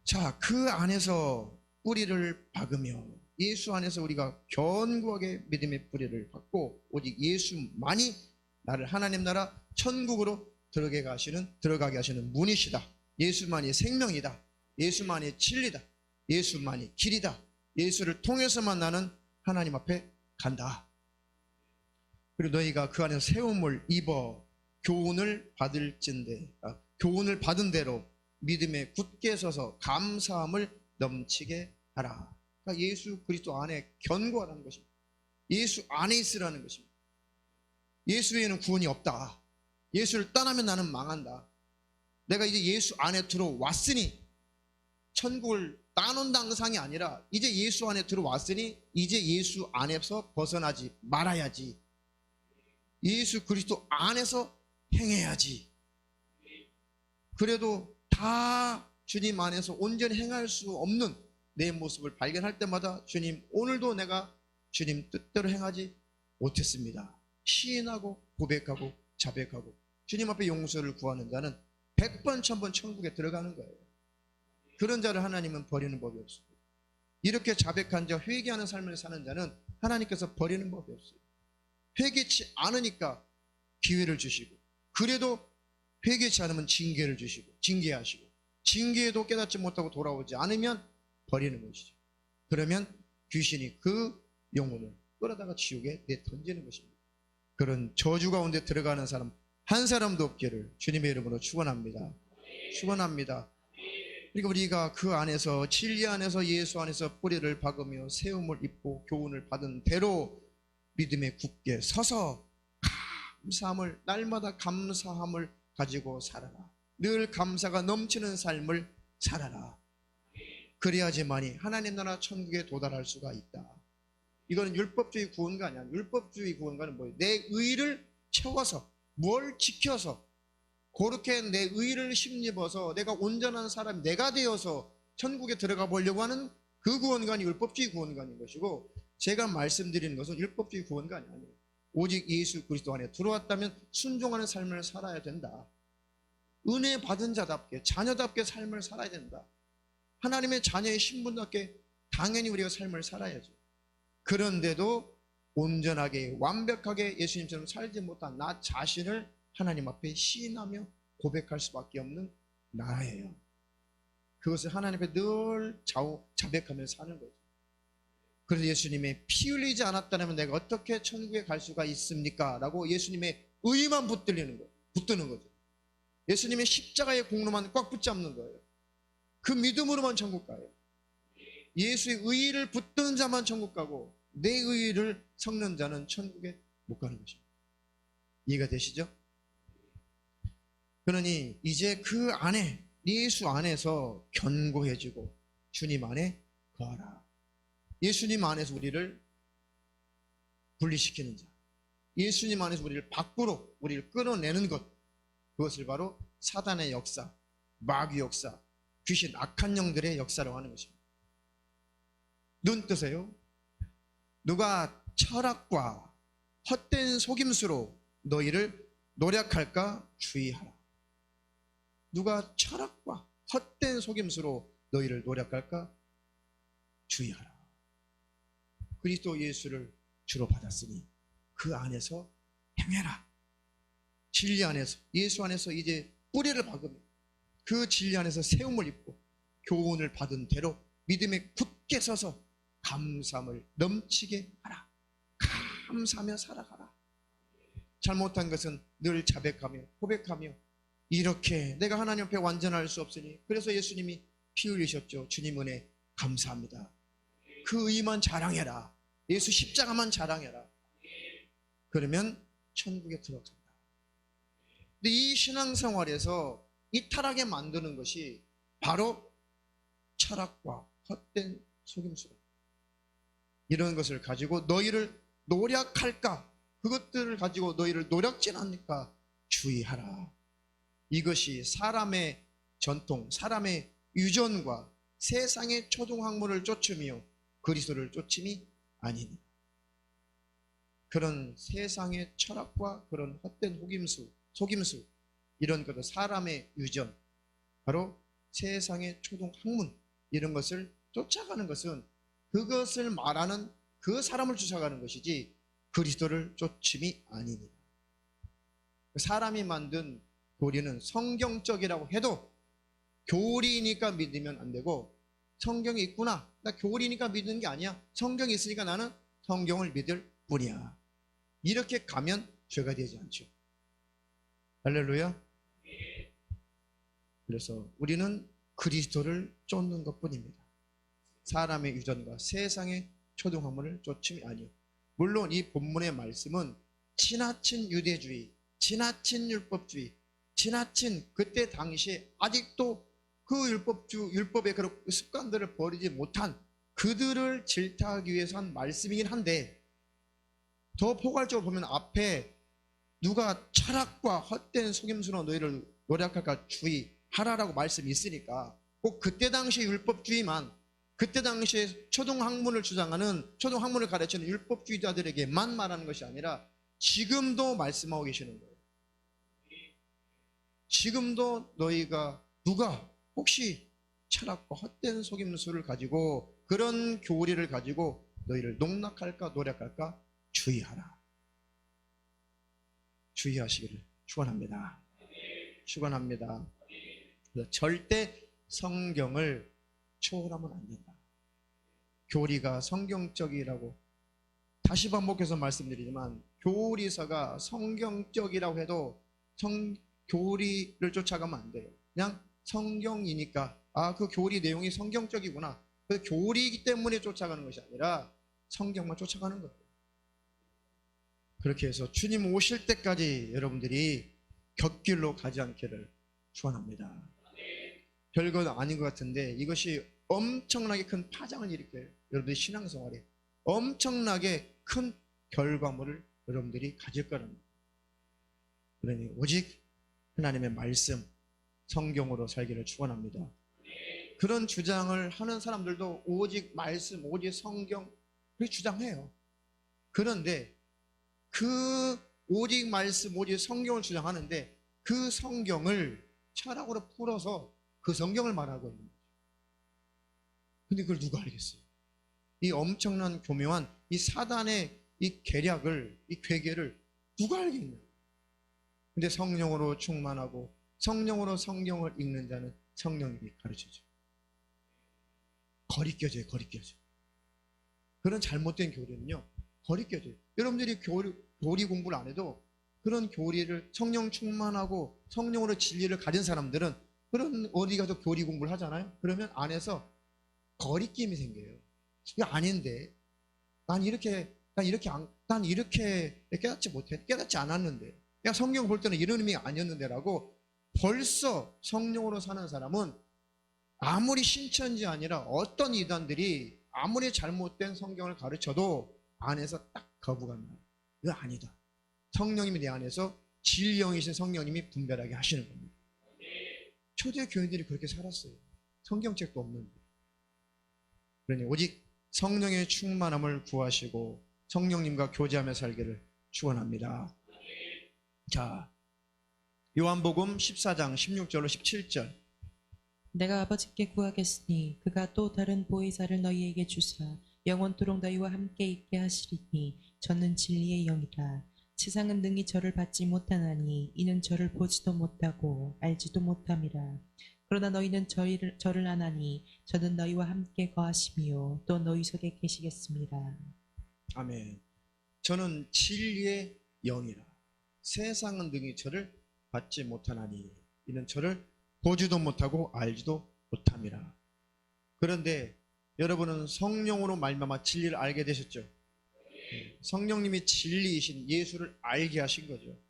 자, 그 안에서 뿌리를 박으며, 예수 안에서 우리가 견고하게 믿음의 뿌리를 박고, 오직 예수만이 나를 하나님 나라 천국으로 들어가게 하시는 문이시다. 예수만이 생명이다. 예수만이 진리다. 예수만이 길이다. 예수를 통해서만 나는 하나님 앞에 간다. 그리고 너희가 그 안에서 세움을 입어 교훈을 받은 대로 믿음에 굳게 서서 감사함을 넘치게 하라. 그러니까 예수 그리스도 안에 견고하라는 것입니다. 예수 안에 있으라는 것입니다. 예수 외에는 구원이 없다. 예수를 떠나면 나는 망한다. 내가 이제 예수 안에 들어왔으니 천국을 따놓은 당상이 아니라 이제 예수 안에 들어왔으니 이제 예수 안에서 벗어나지 말아야지. 예수 그리스도 안에서 행해야지. 그래도 다 주님 안에서 온전히 행할 수 없는 내 모습을 발견할 때마다 주님, 오늘도 내가 주님 뜻대로 행하지 못했습니다. 시인하고 고백하고 자백하고 주님 앞에 용서를 구하는 자는 100번 1000번 천국에 들어가는 거예요. 그런 자를 하나님은 버리는 법이 없습니다. 이렇게 자백한 자, 회개하는 삶을 사는 자는 하나님께서 버리는 법이 없어요. 회개치 않으니까 기회를 주시고, 그래도 회개치 않으면 징계를 주시고, 징계하시고, 징계에도 깨닫지 못하고 돌아오지 않으면 버리는 것이죠. 그러면 귀신이 그 영혼을 끌어다가 지옥에 내던지는 것입니다. 그런 저주 가운데 들어가는 사람 한 사람도 없기를 주님의 이름으로 축원합니다. 축원합니다. 그러니까 우리가 그 안에서, 진리 안에서, 예수 안에서 뿌리를 박으며 세움을 입고 교훈을 받은 대로 믿음에 굳게 서서 감사함을, 날마다 감사함을 가지고 살아라. 늘 감사가 넘치는 삶을 살아라. 그래야지만이 하나님 나라 천국에 도달할 수가 있다. 이거는 율법주의 구원가 아니야. 율법주의 구원가는 뭐예요? 내 의를 채워서, 뭘 지켜서, 그렇게 내 의를 힘입어서 내가 온전한 사람, 내가 되어서 천국에 들어가 보려고 하는 그 구원관이 율법주의 구원관인 것이고, 제가 말씀드리는 것은 율법주의 구원관이 아니에요. 오직 예수 그리스도 안에 들어왔다면 순종하는 삶을 살아야 된다. 은혜 받은 자답게, 자녀답게 삶을 살아야 된다. 하나님의 자녀의 신분답게 당연히 우리가 삶을 살아야죠. 그런데도 온전하게 완벽하게 예수님처럼 살지 못한 나 자신을 하나님 앞에 시인하며 고백할 수밖에 없는 나예요. 그것을 하나님 앞에 늘 자백하며 사는 거죠. 그래서 예수님의 피 흘리지 않았다면 내가 어떻게 천국에 갈 수가 있습니까? 라고 예수님의 의만 붙드는 거죠. 예수님의 십자가의 공로만 꽉 붙잡는 거예요. 그 믿음으로만 천국 가요. 예수의 의를 붙드는 자만 천국 가고 내 의를 섞는 자는 천국에 못 가는 것입니다. 이해가 되시죠? 그러니 이제 그 안에, 예수 안에서 견고해지고 주님 안에 거하라. 예수님 안에서 우리를 분리시키는 자, 예수님 안에서 우리를 밖으로 우리를 끌어내는 것, 그것을 바로 사단의 역사, 마귀 역사, 귀신 악한 영들의 역사라고 하는 것입니다. 눈 뜨세요. 누가 철학과 헛된 속임수로 너희를 노략할까 주의하라. 누가 철학과 헛된 속임수로 너희를 노략할까 주의하라. 그리스도 예수를 주로 받았으니 그 안에서 행해라. 진리 안에서, 예수 안에서 이제 뿌리를 박으며 그 진리 안에서 세움을 입고 교훈을 받은 대로 믿음에 굳게 서서 감사함을 넘치게 하라. 감사하며 살아가라. 잘못한 것은 늘 자백하며 고백하며, 이렇게 내가 하나님 앞에 완전할 수 없으니 그래서 예수님이 피 흘리셨죠. 주님 은혜 감사합니다. 그 의만 자랑해라. 예수 십자가만 자랑해라. 그러면 천국에 들어간다. 근데 이 신앙생활에서 이탈하게 만드는 것이 바로 철학과 헛된 속임수다. 이런 것을 가지고 너희를 노략할까, 그것들을 가지고 너희를 노략질하니까 주의하라. 이것이 사람의 전통, 사람의 유전과 세상의 초등학문을 쫓으며 그리스도를 쫓음이 아니니, 그런 세상의 철학과 그런 헛된 속임수 이런 것도 사람의 유전, 바로 세상의 초등학문 이런 것을 쫓아가는 것은 그것을 말하는 그 사람을 쫓아가는 것이지 그리스도를 쫓음이 아닙니다. 사람이 만든 교리는 성경적이라고 해도 교리니까 믿으면 안 되고, 성경이 있구나, 나 교리니까 믿는 게 아니야, 성경이 있으니까 나는 성경을 믿을 뿐이야, 이렇게 가면 죄가 되지 않죠. 할렐루야. 그래서 우리는 그리스도를 쫓는 것뿐입니다. 사람의 유전과 세상의 초등학문을 쫓음이 아니요. 물론 이 본문의 말씀은 지나친 유대주의, 지나친 율법주의, 지나친 그때 당시에 아직도 그 율법의 그런 습관들을 버리지 못한 그들을 질타하기 위해서 한 말씀이긴 한데, 더 포괄적으로 보면 앞에 누가 철학과 헛된 속임수로 너희를 노력할까 주의하라라고 말씀이 있으니까, 꼭 그때 당시 율법주의만, 그때 당시에 초등학문을 주장하는, 초등학문을 가르치는 율법주의자들에게만 말하는 것이 아니라 지금도 말씀하고 계시는 거예요. 지금도 너희가 누가 혹시 철학과 헛된 속임수를 가지고, 그런 교리를 가지고 너희를 농락할까 노력할까 주의하라. 주의하시기를 축원합니다. 축원합니다. 절대 성경을 초월하면 안 된다. 교리가 성경적이라고 다시 반복해서 말씀드리지만, 교리서가 성경적이라고 해도 교리를 쫓아가면 안 돼요. 그냥 성경이니까 그 교리 내용이 성경적이구나, 그 교리이기 때문에 쫓아가는 것이 아니라 성경만 쫓아가는 거예요. 그렇게 해서 주님 오실 때까지 여러분들이 곁길로 가지 않기를 축원합니다. 별것 아닌 것 같은데 이것이 엄청나게 큰 파장을 일으켜요. 여러분들의 신앙생활에 엄청나게 큰 결과물을 여러분들이 가질 거랍니다. 그러니 오직 하나님의 말씀, 성경으로 살기를 축원합니다. 그런 주장을 하는 사람들도 오직 말씀, 오직 성경, 그렇게 주장해요. 그런데 그 오직 말씀, 오직 성경을 주장하는데 그 성경을 철학으로 풀어서 그 성경을 말하고 있는 거죠. 근데 그걸 누가 알겠어요? 이 엄청난 교묘한 이 사단의 이 계략을, 이 괴계를 누가 알겠냐? 근데 성령으로 충만하고 성령으로 성경을 읽는 자는 성령님이 가르쳐줘요. 거리껴져요. 거리껴져. 그런 잘못된 교리는요, 거리껴져요. 여러분들이 교리 공부를 안 해도 그런 교리를, 성령 충만하고 성령으로 진리를 가진 사람들은 그런 어디 가서 교리 공부를 하잖아요. 그러면 안에서 거리낌이 생겨요. 이게 아닌데, 난 이렇게 깨닫지 않았는데, 야, 성경 볼 때는 이런 의미가 아니었는데라고 벌써 성령으로 사는 사람은 아무리 신천지 아니라 어떤 이단들이 아무리 잘못된 성경을 가르쳐도 안에서 딱 거부감 나요. 이거 아니다. 성령님이 내 안에서 진리영이신 성령님이 분별하게 하시는 겁니다. 초대 교인들이 그렇게 살았어요. 성경책도 없는데. 그러니 오직 성령의 충만함을 구하시고 성령님과 교제하며 살기를 축원합니다. 자, 요한복음 14장 16절로 17절. 내가 아버지께 구하겠으니 그가 또 다른 보혜사를 너희에게 주사 영원토록 너희와 함께 있게 하시리니 저는 진리의 영이라. 세상은 능히 저를 받지 못하나니 이는 저를 보지도 못하고 알지도 못함이라. 그러나 너희는 저를 아나니 저는 너희와 함께 거하시며 또 너희 속에 계시겠습니다. 아멘. 저는 진리의 영이라. 세상은 능히 저를 받지 못하나니 이는 저를 보지도 못하고 알지도 못함이라. 그런데 여러분은 성령으로 말미암아 진리를 알게 되셨죠? 성령님이 진리이신 예수를 알게 하신 거죠.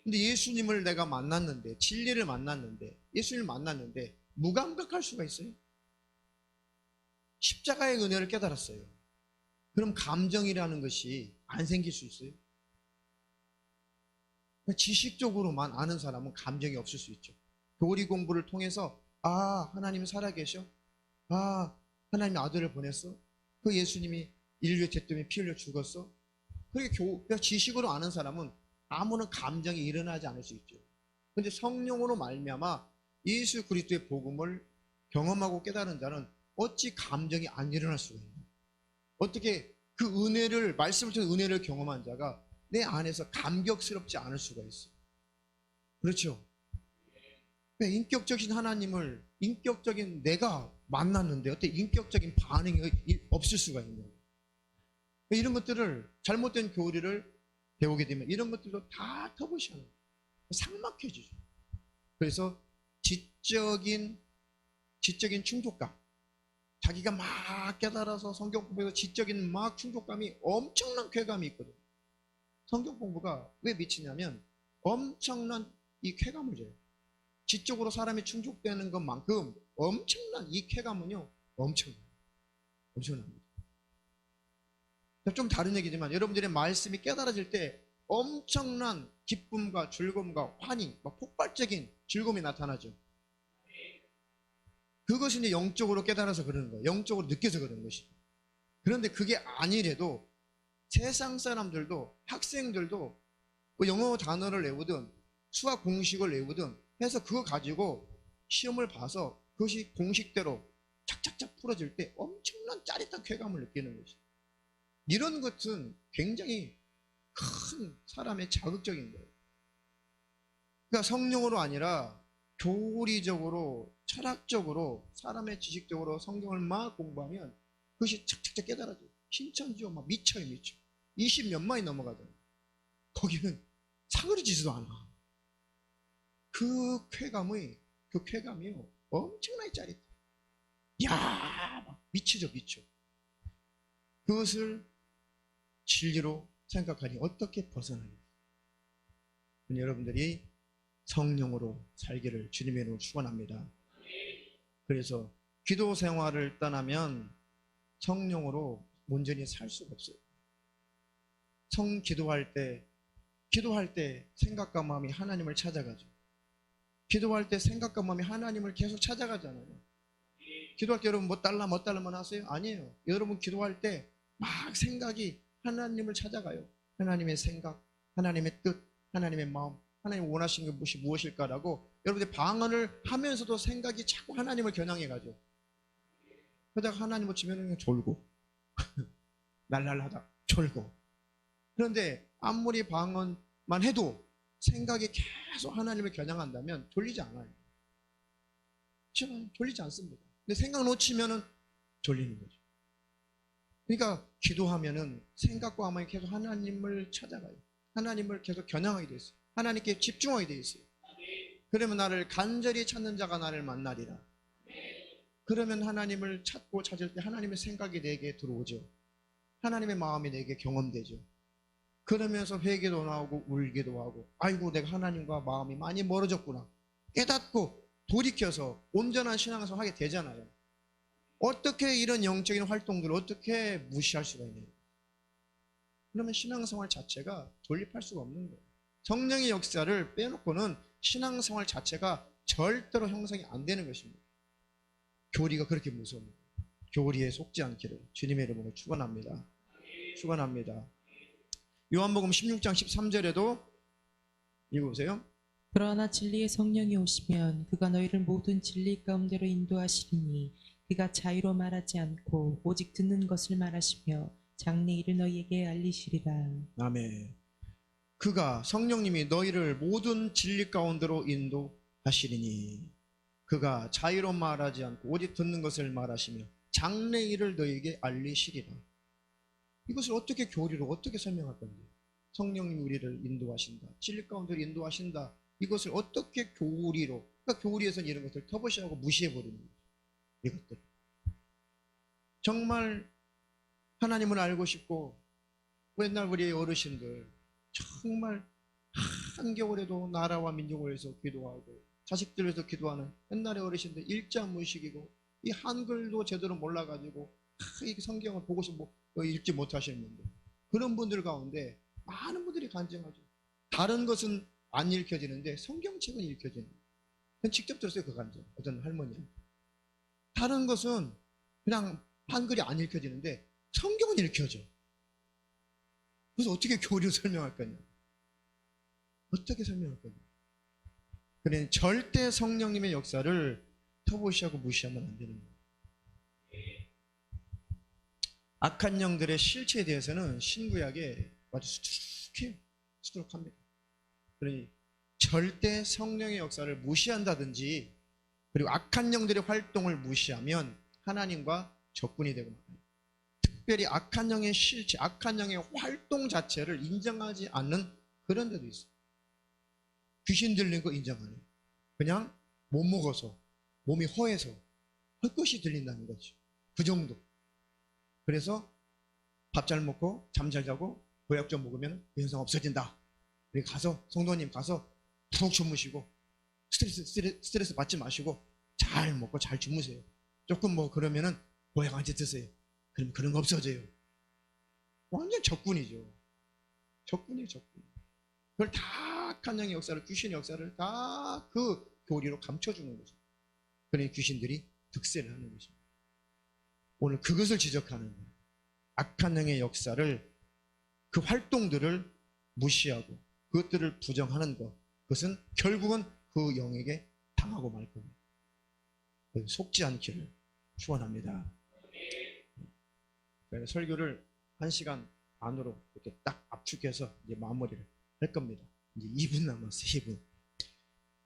근데 예수님을 내가 만났는데, 진리를 만났는데, 예수님을 만났는데 무감각할 수가 있어요? 십자가의 은혜를 깨달았어요. 그럼 감정이라는 것이 안 생길 수 있어요? 지식적으로만 아는 사람은 감정이 없을 수 있죠. 교리 공부를 통해서 하나님이 살아계셔? 하나님이 아들을 보냈어? 그 예수님이 인류의 죄 때문에 피 흘려 죽었어? 그렇게 지식으로 아는 사람은 아무런 감정이 일어나지 않을 수 있죠. 그런데 성령으로 말미암아 예수 그리스도의 복음을 경험하고 깨달은 자는 어찌 감정이 안 일어날 수가 있나? 어떻게 그 은혜를, 말씀을 통해 은혜를 경험한 자가 내 안에서 감격스럽지 않을 수가 있어? 그렇죠? 인격적인 하나님을, 인격적인 내가 만났는데 어떻게 인격적인 반응이 없을 수가 있냐고. 이런 것들을, 잘못된 교리를 배우게 되면 이런 것들도 다 터부시하는 거예요. 삭막해지죠. 그래서 지적인 충족감, 자기가 막 깨달아서 성경 공부에서 지적인 막 충족감이, 엄청난 쾌감이 있거든요. 성경 공부가 왜 미치냐면 엄청난 이 쾌감을 줘요. 지적으로 사람이 충족되는 것만큼 엄청난 이 쾌감은요, 엄청납니다. 좀 다른 얘기지만 여러분들의 말씀이 깨달아질 때 엄청난 기쁨과 즐거움과 환희, 막 폭발적인 즐거움이 나타나죠. 그것이 이제 영적으로 깨달아서 그러는 거예요. 영적으로 느껴서 그러는 것이죠. 그런데 그게 아니래도 세상 사람들도 학생들도 뭐 영어 단어를 외우든 수학 공식을 외우든 해서 그거 가지고 시험을 봐서 그것이 공식대로 착착착 풀어질 때 엄청난 짜릿한 쾌감을 느끼는 것이죠. 이런 것은 굉장히 큰 사람의 자극적인 거예요. 그러니까 성령으로 아니라 교리적으로, 철학적으로, 사람의 지식적으로 성경을 막 공부하면 그것이 착착착 깨달아져요. 신천지요, 막 미쳐요. 20년만이 넘어가잖아요. 거기는 사그러지지도 않아. 그 쾌감이요, 엄청나게 짜릿해. 이야, 막 미치죠. 그것을 진리로 생각하니 어떻게 벗어나겠어요? 여러분들이 성령으로 살기를 주님의 이름으로 축원합니다. 그래서 기도 생활을 떠나면 성령으로 온전히 살 수가 없어요. 기도할 때 생각과 마음이 하나님을 찾아가죠. 기도할 때 생각과 마음이 하나님을 계속 찾아가잖아요. 기도할 때 여러분 뭐 달라만 하세요? 아니에요. 여러분 기도할 때 막 생각이 하나님을 찾아가요. 하나님의 생각, 하나님의 뜻, 하나님의 마음, 하나님 원하시는 것이 무엇일까라고 여러분들 방언을 하면서도 생각이 자꾸 하나님을 겨냥해 가죠. 그러다가 하나님을 치면 졸고 날랄하다 졸고. 그런데 아무리 방언만 해도 생각이 계속 하나님을 겨냥한다면 졸리지 않아요. 졸리지 않습니다. 근데 생각 놓치면은 졸리는 거죠. 그러니까 기도하면은 생각과 마음이 계속 하나님을 찾아가요. 하나님을 계속 겨냥하게 돼 있어요. 하나님께 집중하게 돼 있어요. 그러면 나를 간절히 찾는 자가 나를 만나리라. 그러면 하나님을 찾을 때 하나님의 생각이 내게 들어오죠. 하나님의 마음이 내게 경험되죠. 그러면서 회개도 나오고 울기도 하고, 아이고 내가 하나님과 마음이 많이 멀어졌구나 깨닫고 돌이켜서 온전한 신앙생활을 하게 되잖아요. 어떻게 이런 영적인 활동들을 어떻게 무시할 수가 있느냐. 그러면 신앙생활 자체가 존립할 수가 없는 거예요. 성령의 역사를 빼놓고는 신앙생활 자체가 절대로 형성이 안 되는 것입니다. 교리가 그렇게 무서웁니다. 교리에 속지 않기를 주님의 이름으로 축원합니다. 요한복음 16장 13절에도 읽어보세요. 그러나 진리의 성령이 오시면 그가 너희를 모든 진리 가운데로 인도하시리니 그가 자유로 말하지 않고 오직 듣는 것을 말하시며 장래 일을 너희에게 알리시리라. 아멘. 그가 성령님이 너희를 모든 진리 가운데로 인도하시리니 그가 자유로 말하지 않고 오직 듣는 것을 말하시며 장래 일을 너희에게 알리시리라. 이것을 어떻게 교리로 어떻게 설명할 건지. 성령님이 우리를 인도하신다, 진리 가운데로 인도하신다, 이것을 어떻게 교리로, 그러니까 교리에서는 이런 것을 터부시하고 무시해버리는 거죠. 이것들 정말 하나님을 알고 싶고, 옛날 우리 어르신들 정말 한겨울에도 나라와 민족을 위해서 기도하고 자식들 위해서 기도하는 옛날의 어르신들 일자무식이고 이 한글도 제대로 몰라가지고 이 성경을 보고 싶어 읽지 못하시는 분들, 그런 분들 가운데 많은 분들이 간증하죠. 다른 것은 안 읽혀지는데 성경책은 읽혀지는 거예요. 저는 직접 들었어요. 그 간증 어떤 할머니한테. 다른 것은 그냥 한글이 안 읽혀지는데 성경은 읽혀져. 그래서 어떻게 교리로 설명할 거냐, 어떻게 설명할 거냐. 그래, 절대 성령님의 역사를 터부시하고 무시하면 안 되는 거예요. 악한 영들의 실체에 대해서는 신구약에 아주 수두룩합니다. 그러니 절대 성령의 역사를 무시한다든지 그리고 악한 영들의 활동을 무시하면 하나님과 적군이 되고 말아요. 특별히 악한 영의 실체, 악한 영의 활동 자체를 인정하지 않는 그런 데도 있어요. 귀신 들린 거 인정하네. 그냥 못 먹어서, 몸이 허해서 헛것이 들린다는 거죠. 그 정도. 그래서 밥 잘 먹고 잠 잘 자고 보약 좀 먹으면 근성 없어진다. 우리 가서 성도님 가서 푹 주무시고 스트레스 받지 마시고 잘 먹고 잘 주무세요. 조금 뭐 그러면은 보약한테 드세요. 그럼 그런 거 없어져요. 완전 적군이죠. 적군이에요, 적군. 그걸 다 악한 영의 역사를, 귀신의 역사를 다 그 교리로 감춰주는 거죠. 그러니 귀신들이 득세를 하는 것입니다. 오늘 그것을 지적하는 거예요. 악한 영의 역사를, 그 활동들을 무시하고 그것들을 부정하는 것, 그것은 결국은 그 영에게 당하고 말 겁니다. 속지 않기를 축원합니다. 그래서 설교를 1시간 안으로 이렇게 딱 압축해서 이제 마무리를 할 겁니다. 이제 2분 남았어요. 2분.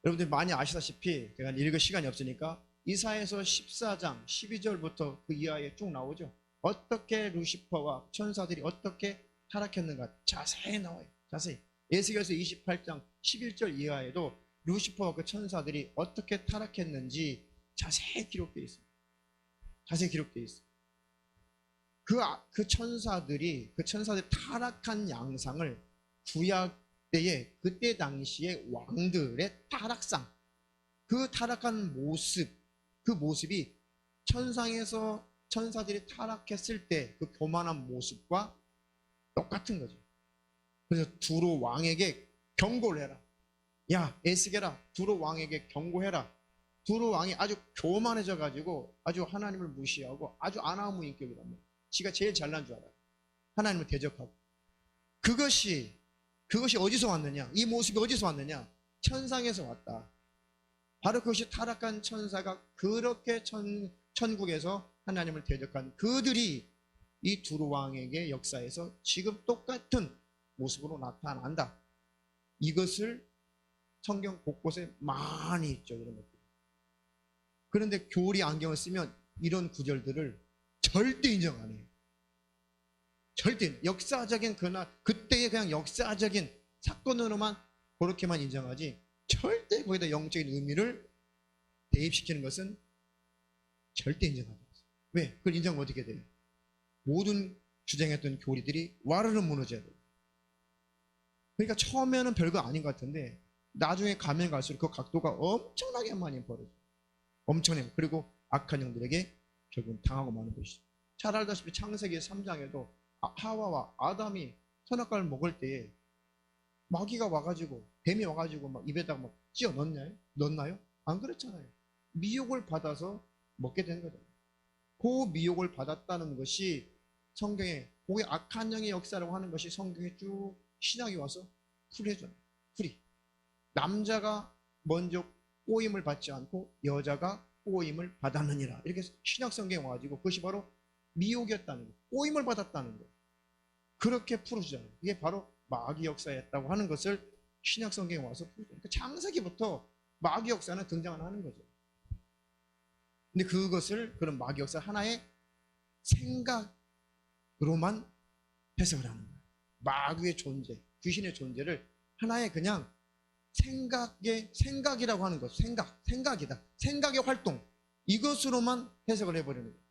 여러분들 많이 아시다시피 제가 읽을 시간이 없으니까 이사야서 14장 12절부터 그 이하에 쭉 나오죠. 어떻게 루시퍼와 천사들이 어떻게 타락했는가 자세히 나와요. 자세히. 에스겔서 28장 11절 이하에도 루시퍼와 그 천사들이 어떻게 타락했는지 자세히 기록되어 있습니다. 자세히 기록되어 있어요. 그 천사들이 타락한 양상을 구약 때에 그때 당시의 왕들의 타락상, 그 타락한 모습, 그 모습이 천상에서 천사들이 타락했을 때 그 교만한 모습과 똑같은 거죠. 그래서 두로 왕에게 경고를 해라. 야, 에스겔아, 두로 왕에게 경고해라. 두로 왕이 아주 교만해져 가지고 아주 하나님을 무시하고 아주 아나무인격이란 말이에요. 지가 제일 잘난 줄 알아요. 하나님을 대적하고. 그것이 어디서 왔느냐? 이 모습이 어디서 왔느냐? 천상에서 왔다. 바로 그것이 타락한 천사가 그렇게 천국에서 하나님을 대적한 그들이 이 두로 왕에게 역사에서 지금 똑같은 모습으로 나타난다. 이것을 성경 곳곳에 많이 있죠. 이런 것들. 그런데 교리 안경을 쓰면 이런 구절들을 절대 인정 안 해요. 절대. 역사적인 그때의 그냥 역사적인 사건으로만 그렇게만 인정하지 절대 거기다 영적인 의미를 대입시키는 것은 절대 인정하지 않습니다. 왜? 그걸 인정하면 어떻게 돼요? 모든 주장했던 교리들이 와르르 무너져야 돼요. 그러니까 처음에는 별거 아닌 것 같은데 나중에 가면 갈수록 그 각도가 엄청나게 많이 벌어져요. 엄청나게. 그리고 악한 영들에게 결국은 당하고 마는 것이죠. 잘 알다시피 창세기 3장에도 하와와 아담이 선악과를 먹을 때에 마귀가 와가지고, 뱀이 와가지고 막 입에다가 막 찌어 넣나요? 안 그랬잖아요. 미혹을 받아서 먹게 된 거죠. 그 미혹을 받았다는 것이 성경에, 그게 악한 영의 역사라고 하는 것이 성경에 쭉 신약이 와서 풀이해줘요. 풀이. 남자가 먼저 꼬임을 받지 않고 여자가 꼬임을 받았느니라. 이렇게 신약 성경에 와가지고 그것이 바로 미혹이었다는 거예요. 꼬임을 받았다는 거예요. 그렇게 풀어주잖아요. 이게 바로 마귀 역사였다고 하는 것을 신약 성경에 와서 풀어줘요. 그러니까 창세기부터 마귀 역사는 등장을 하는 거죠. 근데 그것을, 그런 마귀 역사 하나의 생각으로만 해석을 하는 거예요. 마귀의 존재, 귀신의 존재를 하나의 그냥 생각이라고 하는 것, 생각이다. 생각의 활동, 이것으로만 해석을 해버리는 거예요.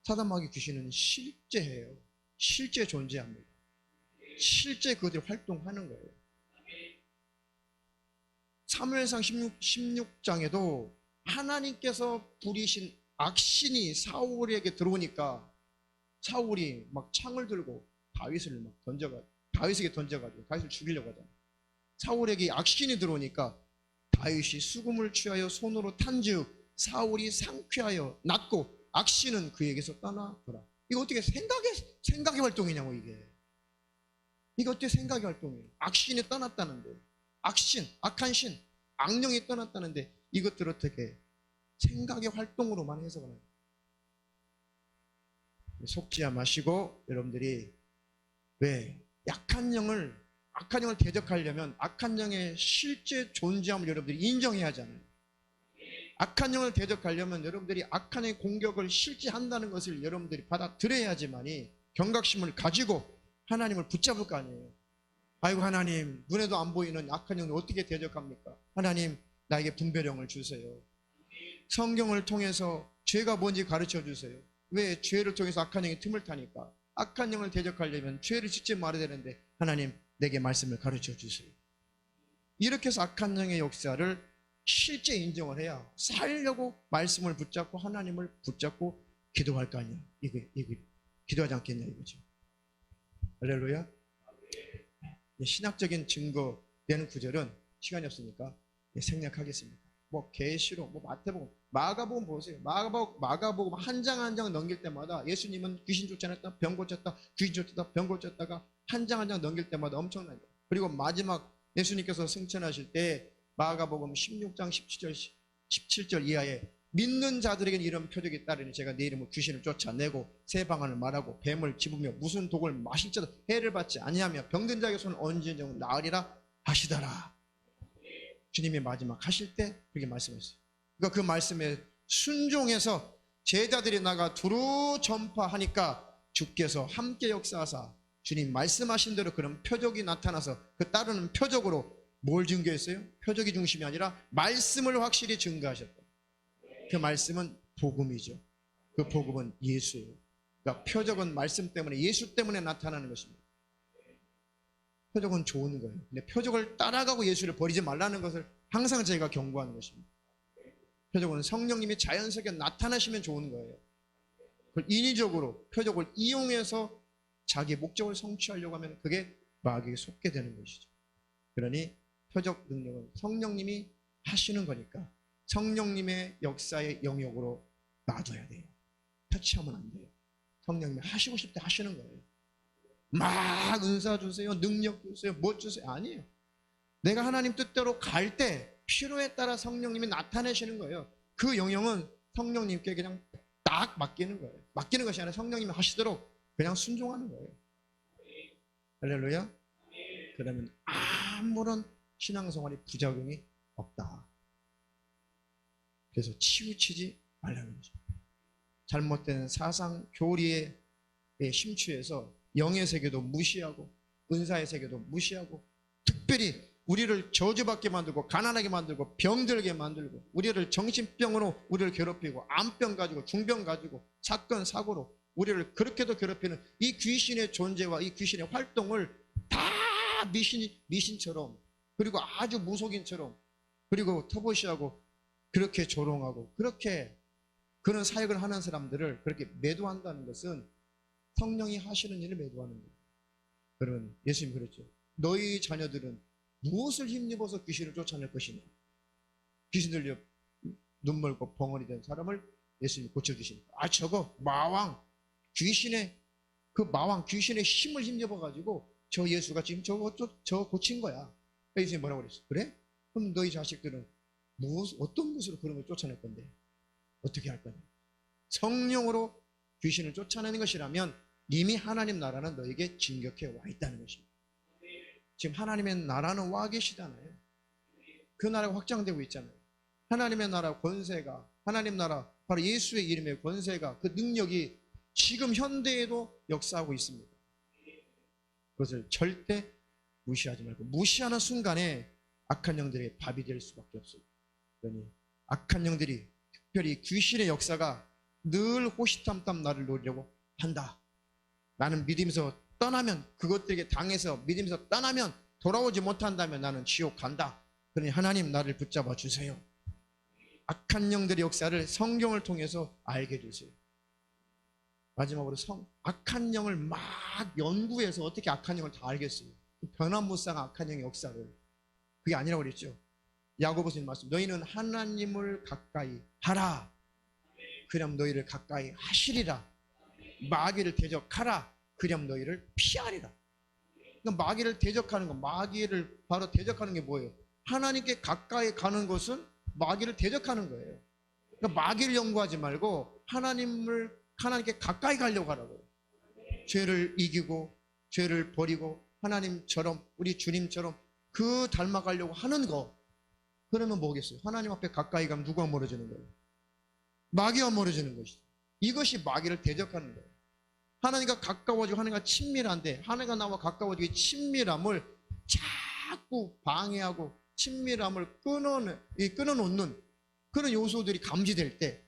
사단 마귀 귀신은 실제예요. 실제 존재합니다. 실제 그들이 활동하는 거예요. 사무엘상 16장에도 하나님께서 부리신 악신이 사울에게 들어오니까 사울이 막 창을 들고 다윗에게 던져가지고 다윗을 죽이려고 하잖아요. 사울에게 악신이 들어오니까 다윗이 수금을 취하여 손으로 탄즉 사울이 상쾌하여 낫고 악신은 그에게서 떠나더라. 이거 어떻게 생각의 활동이냐고, 이게 어떻게 생각의 활동이에요? 악신이 떠났다는데, 악한 신, 악령이 떠났다는데 이것들 어떻게 생각의 활동으로만 해석을 해요? 속지 마시고 여러분들이 왜 악한 영을 대적하려면 악한 영의 실제 존재함을 여러분들이 인정해야 하잖아요. 악한 영을 대적하려면 여러분들이 악한 영의 공격을 실제 한다는 것을 여러분들이 받아들여야지만이 경각심을 가지고 하나님을 붙잡을 거 아니에요. 아이고, 하나님, 눈에도 안 보이는 악한 영을 어떻게 대적합니까? 하나님, 나에게 분별력을 주세요. 성경을 통해서 죄가 뭔지 가르쳐 주세요. 왜? 죄를 통해서 악한 영이 틈을 타니까. 악한 영을 대적하려면 죄를 짓지 말아야 되는데 하나님, 내게 말씀을 가르쳐 주세요. 이렇게 해서 악한 영의 역사를 실제 인정을 해야 살려고 말씀을 붙잡고 하나님을 붙잡고 기도할 거 아니야. 이게 기도하지 않겠냐 이거죠. 할렐루야. 신학적인 증거 되는 구절은 시간이 없으니까 생략하겠습니다. 뭐 계시록, 뭐 마태복음, 마가복음 보세요. 마가복음 한 장 한 장 넘길 때마다 예수님은 귀신 쫓아냈다, 병 고쳤다, 귀신 쫓았다, 병 고쳤다가 한 장 한 장 넘길 때마다 엄청나요. 그리고 마지막 예수님께서 승천하실 때 마가복음 16장 17절 이하에 믿는 자들에게는 이런 표적이 따르니 제가 내 이름으로 귀신을 쫓아내고 새 방언을 말하고 뱀을 집으며 무슨 독을 마실지라도 해를 받지 아니하며 병든 자에게 손을 얹은 나으리라 하시더라. 주님이 마지막 하실 때 그렇게 말씀하셨어요. 그러니까 그 말씀에 순종해서 제자들이 나가 두루 전파하니까 주께서 함께 역사하사 주님 말씀하신 대로 그런 표적이 나타나서 그 따르는 표적으로 뭘 증거했어요? 표적이 중심이 아니라 말씀을 확실히 증거하셨다. 그 말씀은 복음이죠. 그 복음은 예수예요. 그러니까 표적은 말씀 때문에, 예수 때문에 나타나는 것입니다. 표적은 좋은 거예요. 근데 표적을 따라가고 예수를 버리지 말라는 것을 항상 저희가 경고하는 것입니다. 표적은 성령님이 자연스럽게 나타나시면 좋은 거예요. 그걸 인위적으로 표적을 이용해서 자기 목적을 성취하려고 하면 그게 마귀에게 속게 되는 것이죠. 그러니 표적 능력은 성령님이 하시는 거니까 성령님의 역사의 영역으로 놔둬야 돼요. 터치하면 안 돼요. 성령님이 하시고 싶을 때 하시는 거예요. 막 은사 주세요, 능력 주세요, 뭐 주세요. 아니에요. 내가 하나님 뜻대로 갈 때 필요에 따라 성령님이 나타내시는 거예요. 그 영역은 성령님께 그냥 딱 맡기는 거예요. 맡기는 것이 아니라 성령님이 하시도록 그냥 순종하는 거예요. 할렐루야. 그러면 아무런 신앙생활이 부작용이 없다. 그래서 치우치지 말라는 거죠. 잘못된 사상 교리에 심취해서 영의 세계도 무시하고 은사의 세계도 무시하고 특별히 우리를 저주받게 만들고 가난하게 만들고 병들게 만들고 우리를 정신병으로 우리를 괴롭히고 암병 가지고 중병 가지고 사건 사고로 우리를 그렇게도 괴롭히는 이 귀신의 존재와 이 귀신의 활동을 다 미신처럼 그리고 아주 무속인처럼 그리고 터보시하고 그렇게 조롱하고 그렇게 그런 사역을 하는 사람들을 그렇게 매도한다는 것은 성령이 하시는 일을 매도하는 거예요. 그러면 예수님이 그랬죠. 너희 자녀들은 무엇을 힘입어서 귀신을 쫓아낼 것이냐. 귀신 들려 눈 멀고 벙어리 된 사람을 예수님이 고쳐주시니까 저거 마왕 귀신의 귀신의 힘을 힘입어 가지고 저 예수가 지금 저거 고친 거야. 예수님이 뭐라고 그랬어? 그래? 그럼 너희 자식들은 어떤 것으로 그런 걸 쫓아낼 건데 어떻게 할 거냐. 성령으로 귀신을 쫓아내는 것이라면 이미 하나님 나라는 너에게 진격해 와 있다는 것입니다. 지금 하나님의 나라는 와 계시잖아요. 그 나라가 확장되고 있잖아요. 하나님의 나라 권세가 하나님 나라 바로 예수의 이름의 권세가 그 능력이 지금 현대에도 역사하고 있습니다. 그것을 절대 무시하지 말고 무시하는 순간에 악한 영들의 밥이 될 수밖에 없어요. 그러니 악한 영들이 특별히 귀신의 역사가 늘 호시탐탐 나를 노리려고 한다. 나는 믿으면서 떠나면 그것들에게 당해서 믿으면서 떠나면 돌아오지 못한다면 나는 지옥 간다. 그러니 하나님 나를 붙잡아 주세요. 악한 영들의 역사를 성경을 통해서 알게 되세요. 마지막으로 악한 영을 막 연구해서 어떻게 악한 영을 다 알겠어요. 변화무쌍한 악한 영의 역사를. 그게 아니라고 그랬죠. 야고보서의 말씀 너희는 하나님을 가까이 하라. 그럼 너희를 가까이 하시리라. 마귀를 대적하라. 그럼 너희를 피하리라. 그러니까 마귀를 대적하는 거, 마귀를 바로 대적하는 게 뭐예요? 하나님께 가까이 가는 것은 마귀를 대적하는 거예요. 그러니까 마귀를 연구하지 말고 하나님께 가까이 가려고 하라고요. 죄를 이기고 죄를 버리고 하나님처럼 우리 주님처럼 그 닮아가려고 하는 거. 그러면 뭐겠어요? 하나님 앞에 가까이 가면 누가 멀어지는 거예요? 마귀가 멀어지는 것이죠. 이것이 마귀를 대적하는 거예요. 하나님과 가까워지고 하나님과 친밀한데 하나님과 나와 가까워지고 친밀함을 자꾸 방해하고 친밀함을 끊어놓는 그런 요소들이 감지될 때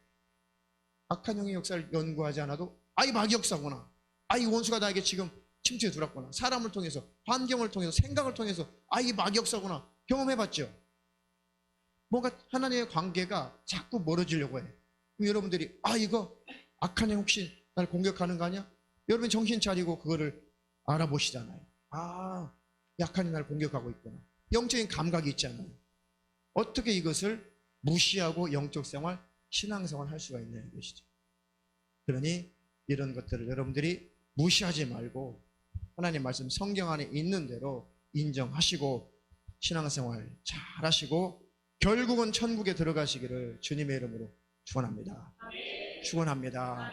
악한 영의 역사를 연구하지 않아도 이 마귀 역사구나. 이 원수가 나에게 지금 침투해 들었구나. 사람을 통해서 환경을 통해서 생각을 통해서 이 마귀 역사구나. 경험해봤죠? 뭔가 하나님의 관계가 자꾸 멀어지려고 해. 그럼 여러분들이 이거 악한 영 혹시 날 공격하는 거 아니야? 여러분 정신 차리고 그거를 알아보시잖아요. 약한 영이 날 공격하고 있구나. 영적인 감각이 있잖아요. 어떻게 이것을 무시하고 영적 생활, 신앙생활 할 수가 있냐는 것이죠. 그러니 이런 것들을 여러분들이 무시하지 말고 하나님 말씀 성경 안에 있는 대로 인정하시고 신앙생활 잘 하시고 결국은 천국에 들어가시기를 주님의 이름으로 축원합니다. 축원합니다.